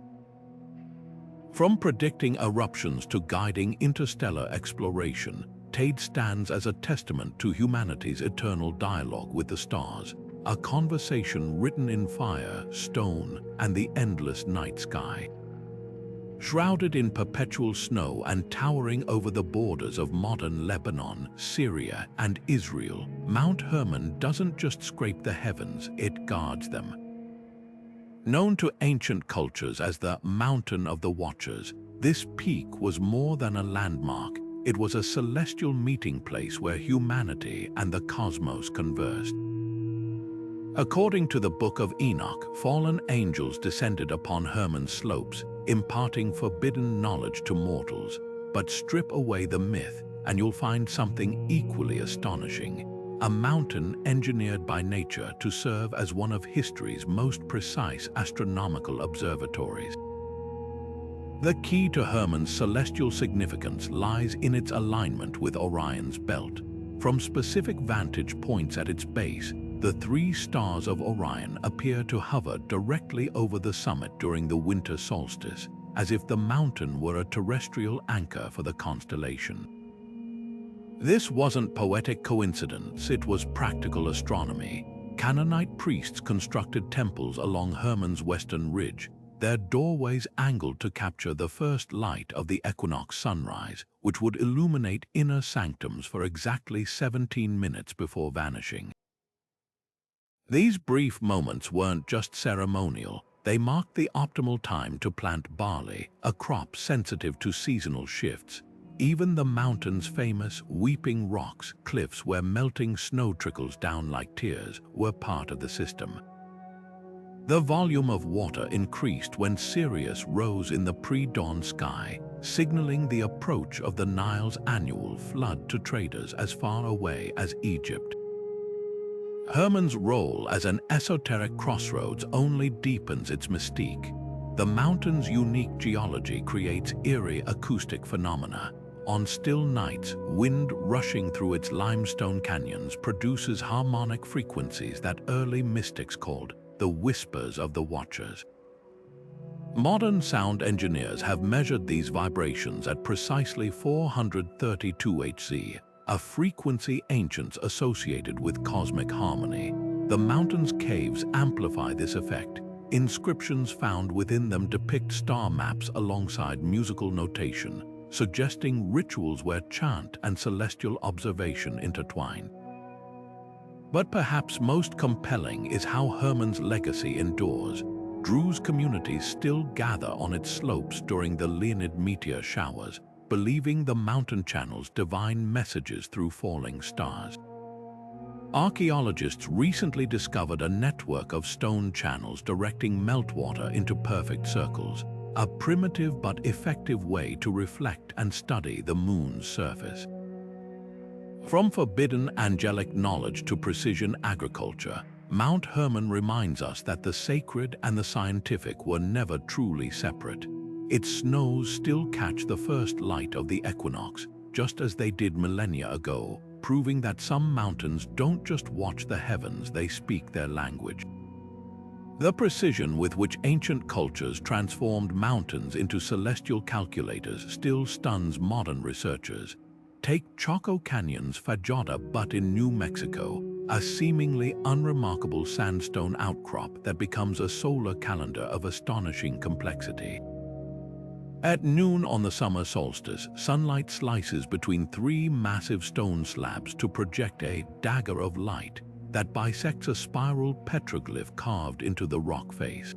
From predicting eruptions to guiding interstellar exploration, Teid stands as a testament to humanity's eternal dialogue with the stars, a conversation written in fire, stone, and the endless night sky. Shrouded in perpetual snow and towering over the borders of modern Lebanon, Syria, and Israel, Mount Hermon doesn't just scrape the heavens, it guards them. Known to ancient cultures as the Mountain of the Watchers, this peak was more than a landmark. It was a celestial meeting place where humanity and the cosmos conversed. According to the Book of Enoch, fallen angels descended upon Hermon's slopes, imparting forbidden knowledge to mortals. But strip away the myth, and you'll find something equally astonishing: a mountain engineered by nature to serve as one of history's most precise astronomical observatories. The key to Hermon's celestial significance lies in its alignment with Orion's belt. From specific vantage points at its base, the three stars of Orion appear to hover directly over the summit during the winter solstice, as if the mountain were a terrestrial anchor for the constellation. This wasn't poetic coincidence, it was practical astronomy. Canaanite priests constructed temples along Hermon's western ridge, their doorways angled to capture the first light of the equinox sunrise, which would illuminate inner sanctums for exactly 17 minutes before vanishing. These brief moments weren't just ceremonial, they marked the optimal time to plant barley, a crop sensitive to seasonal shifts. Even the mountain's famous weeping rocks, cliffs where melting snow trickles down like tears, were part of the system. The volume of water increased when Sirius rose in the pre-dawn sky, signaling the approach of the Nile's annual flood to traders as far away as Egypt. Hermon's role as an esoteric crossroads only deepens its mystique. The mountain's unique geology creates eerie acoustic phenomena. On still nights, wind rushing through its limestone canyons produces harmonic frequencies that early mystics called the whispers of the watchers. Modern sound engineers have measured these vibrations at precisely 432 Hz, a frequency ancients associated with cosmic harmony. The mountain's caves amplify this effect. Inscriptions found within them depict star maps alongside musical notation, suggesting rituals where chant and celestial observation intertwine. But perhaps most compelling is how Hermon's legacy endures. Druze communities still gather on its slopes during the Leonid meteor showers, believing the mountain channels divine messages through falling stars. Archaeologists recently discovered a network of stone channels directing meltwater into perfect circles, a primitive but effective way to reflect and study the moon's surface. From forbidden angelic knowledge to precision agriculture, Mount Hermon reminds us that the sacred and the scientific were never truly separate. Its snows still catch the first light of the equinox, just as they did millennia ago, proving that some mountains don't just watch the heavens, they speak their language. The precision with which ancient cultures transformed mountains into celestial calculators still stuns modern researchers. Take Chaco Canyon's Fajada Butte in New Mexico, a seemingly unremarkable sandstone outcrop that becomes a solar calendar of astonishing complexity. At noon on the summer solstice, sunlight slices between three massive stone slabs to project a dagger of light that bisects a spiral petroglyph carved into the rock face.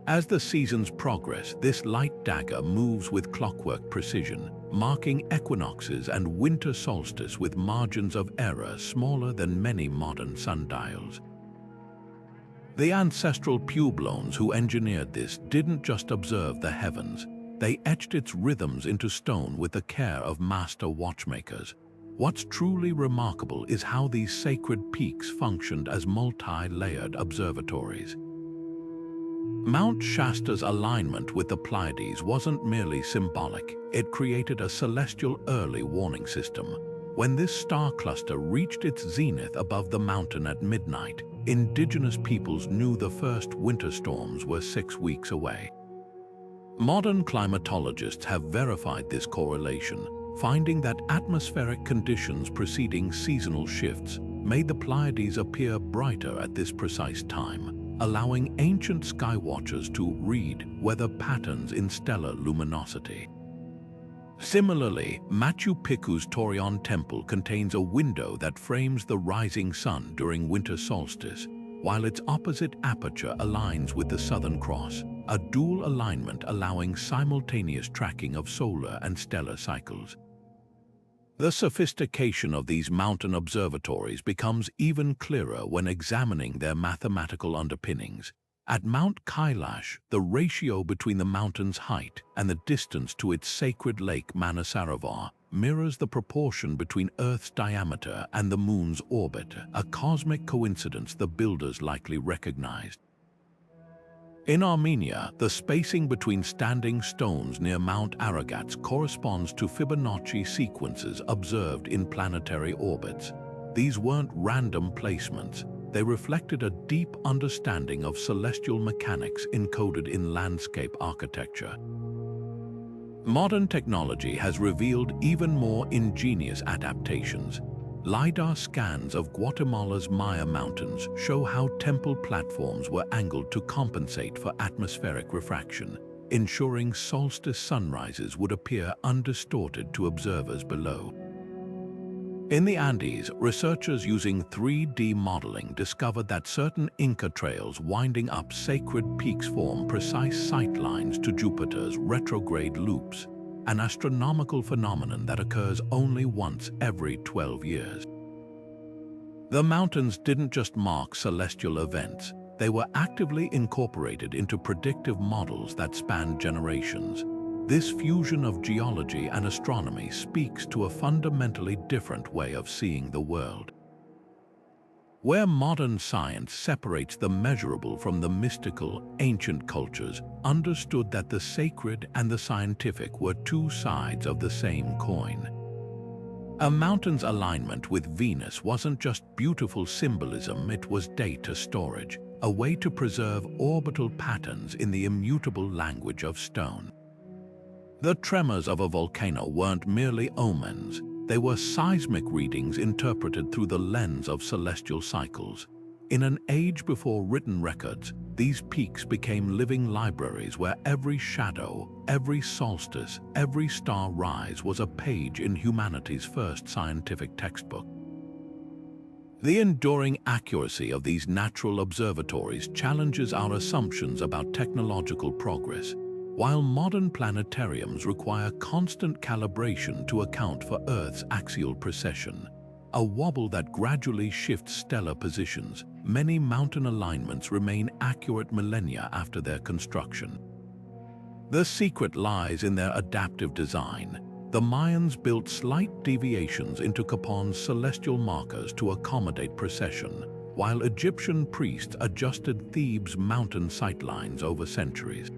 As the seasons progress, this light dagger moves with clockwork precision, marking equinoxes and winter solstice with margins of error smaller than many modern sundials. The ancestral Puebloans who engineered this didn't just observe the heavens, they etched its rhythms into stone with the care of master watchmakers. What's truly remarkable is how these sacred peaks functioned as multi-layered observatories. Mount Shasta's alignment with the Pleiades wasn't merely symbolic, it created a celestial early warning system. When this star cluster reached its zenith above the mountain at midnight, indigenous peoples knew the first winter storms were 6 weeks away. Modern climatologists have verified this correlation, finding that atmospheric conditions preceding seasonal shifts made the Pleiades appear brighter at this precise time, allowing ancient skywatchers to read weather patterns in stellar luminosity. Similarly, Machu Picchu's Torreon Temple contains a window that frames the rising sun during winter solstice, while its opposite aperture aligns with the Southern Cross, a dual alignment allowing simultaneous tracking of solar and stellar cycles. The sophistication of these mountain observatories becomes even clearer when examining their mathematical underpinnings. At Mount Kailash, the ratio between the mountain's height and the distance to its sacred lake Manasaravar mirrors the proportion between Earth's diameter and the moon's orbit, a cosmic coincidence the builders likely recognized. In Armenia, the spacing between standing stones near Mount Aragats corresponds to Fibonacci sequences observed in planetary orbits. These weren't random placements. They reflected a deep understanding of celestial mechanics encoded in landscape architecture. Modern technology has revealed even more ingenious adaptations. LiDAR scans of Guatemala's Maya Mountains show how temple platforms were angled to compensate for atmospheric refraction, ensuring solstice sunrises would appear undistorted to observers below. In the Andes, researchers using 3D modeling discovered that certain Inca trails winding up sacred peaks form precise sightlines to Jupiter's retrograde loops, an astronomical phenomenon that occurs only once every 12 years. The mountains didn't just mark celestial events, they were actively incorporated into predictive models that spanned generations. This fusion of geology and astronomy speaks to a fundamentally different way of seeing the world. Where modern science separates the measurable from the mystical, ancient cultures understood that the sacred and the scientific were two sides of the same coin. A mountain's alignment with Venus wasn't just beautiful symbolism, it was data storage, a way to preserve orbital patterns in the immutable language of stone. The tremors of a volcano weren't merely omens, they were seismic readings interpreted through the lens of celestial cycles. In an age before written records, these peaks became living libraries where every shadow, every solstice, every star rise was a page in humanity's first scientific textbook. The enduring accuracy of these natural observatories challenges our assumptions about technological progress. While modern planetariums require constant calibration to account for Earth's axial precession, a wobble that gradually shifts stellar positions, many mountain alignments remain accurate millennia after their construction. The secret lies in their adaptive design. The Mayans built slight deviations into Capon's celestial markers to accommodate precession, while Egyptian priests adjusted Thebes' mountain sightlines over centuries.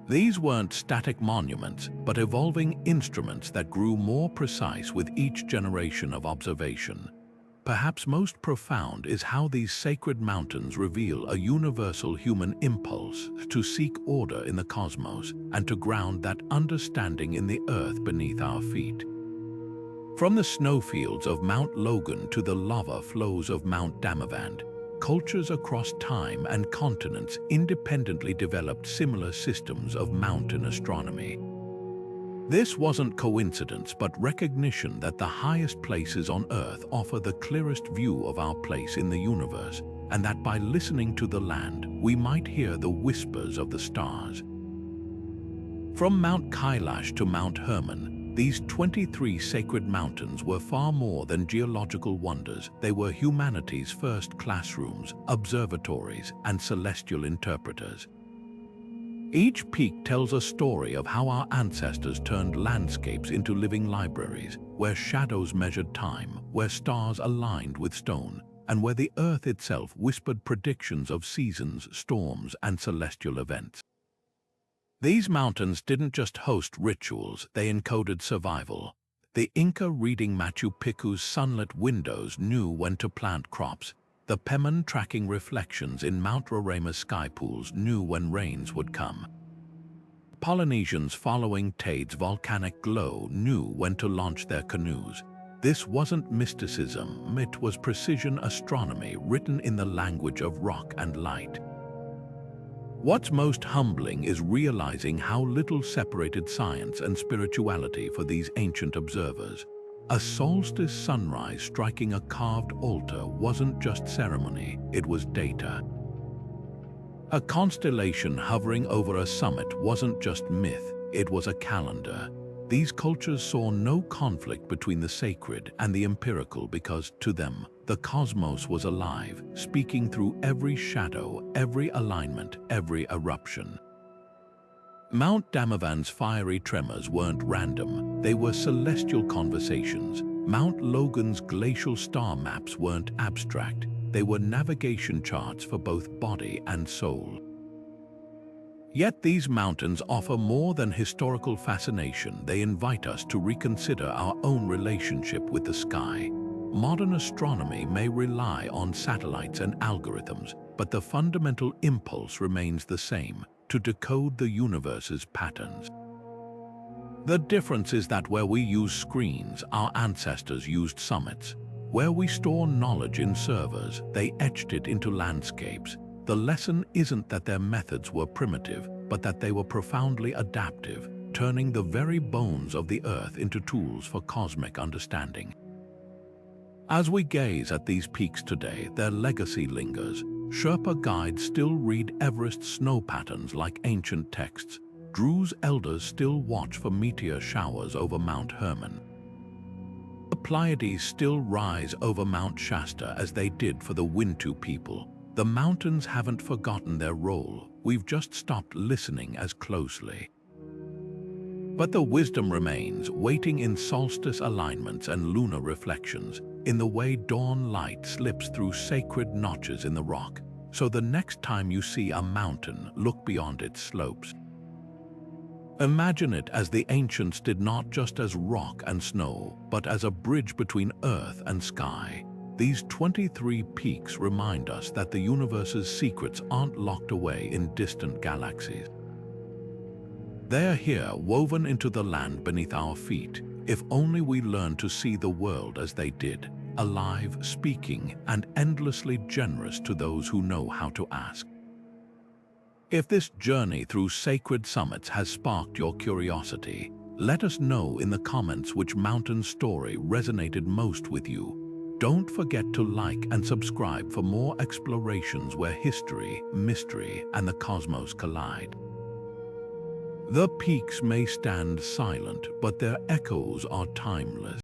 These weren't static monuments, but evolving instruments that grew more precise with each generation of observation. Perhaps most profound is how these sacred mountains reveal a universal human impulse to seek order in the cosmos and to ground that understanding in the earth beneath our feet. From the snowfields of Mount Logan to the lava flows of Mount Damavand, cultures across time and continents independently developed similar systems of mountain astronomy. This wasn't coincidence, but recognition that the highest places on Earth offer the clearest view of our place in the universe, and that by listening to the land, we might hear the whispers of the stars. From Mount Kailash to Mount Hermon, these 23 sacred mountains were far more than geological wonders. They were humanity's first classrooms, observatories, and celestial interpreters. Each peak tells a story of how our ancestors turned landscapes into living libraries, where shadows measured time, where stars aligned with stone, and where the earth itself whispered predictions of seasons, storms, and celestial events. These mountains didn't just host rituals, they encoded survival. The Inca reading Machu Picchu's sunlit windows knew when to plant crops. The Hermon tracking reflections in Mount Roraima sky pools knew when rains would come. Polynesians following Teid's volcanic glow knew when to launch their canoes. This wasn't mysticism, it was precision astronomy written in the language of rock and light. What's most humbling is realizing how little separated science and spirituality for these ancient observers. A solstice sunrise striking a carved altar wasn't just ceremony, it was data. A constellation hovering over a summit wasn't just myth, it was a calendar. These cultures saw no conflict between the sacred and the empirical because, to them, the cosmos was alive, speaking through every shadow, every alignment, every eruption. Mount Damavand's fiery tremors weren't random, they were celestial conversations. Mount Logan's glacial star maps weren't abstract, they were navigation charts for both body and soul. Yet these mountains offer more than historical fascination, they invite us to reconsider our own relationship with the sky. Modern astronomy may rely on satellites and algorithms, but the fundamental impulse remains the same: to decode the universe's patterns. The difference is that where we use screens, our ancestors used summits. Where we store knowledge in servers, they etched it into landscapes. The lesson isn't that their methods were primitive, but that they were profoundly adaptive, turning the very bones of the Earth into tools for cosmic understanding. As we gaze at these peaks today, their legacy lingers. Sherpa guides still read Everest's snow patterns like ancient texts. Drew's elders still watch for meteor showers over Mount Hermon. The Pleiades still rise over Mount Shasta as they did for the Wintu people. The mountains haven't forgotten their role, we've just stopped listening as closely. But the wisdom remains, waiting in solstice alignments and lunar reflections, in the way dawn light slips through sacred notches in the rock. So the next time you see a mountain, look beyond its slopes. Imagine it as the ancients did, not just as rock and snow, but as a bridge between earth and sky. These 23 peaks remind us that the universe's secrets aren't locked away in distant galaxies. They're here, woven into the land beneath our feet, if only we learn to see the world as they did, alive, speaking, and endlessly generous to those who know how to ask. If this journey through sacred summits has sparked your curiosity, let us know in the comments which mountain story resonated most with you. Don't forget to like and subscribe for more explorations where history, mystery, and the cosmos collide. The peaks may stand silent, but their echoes are timeless.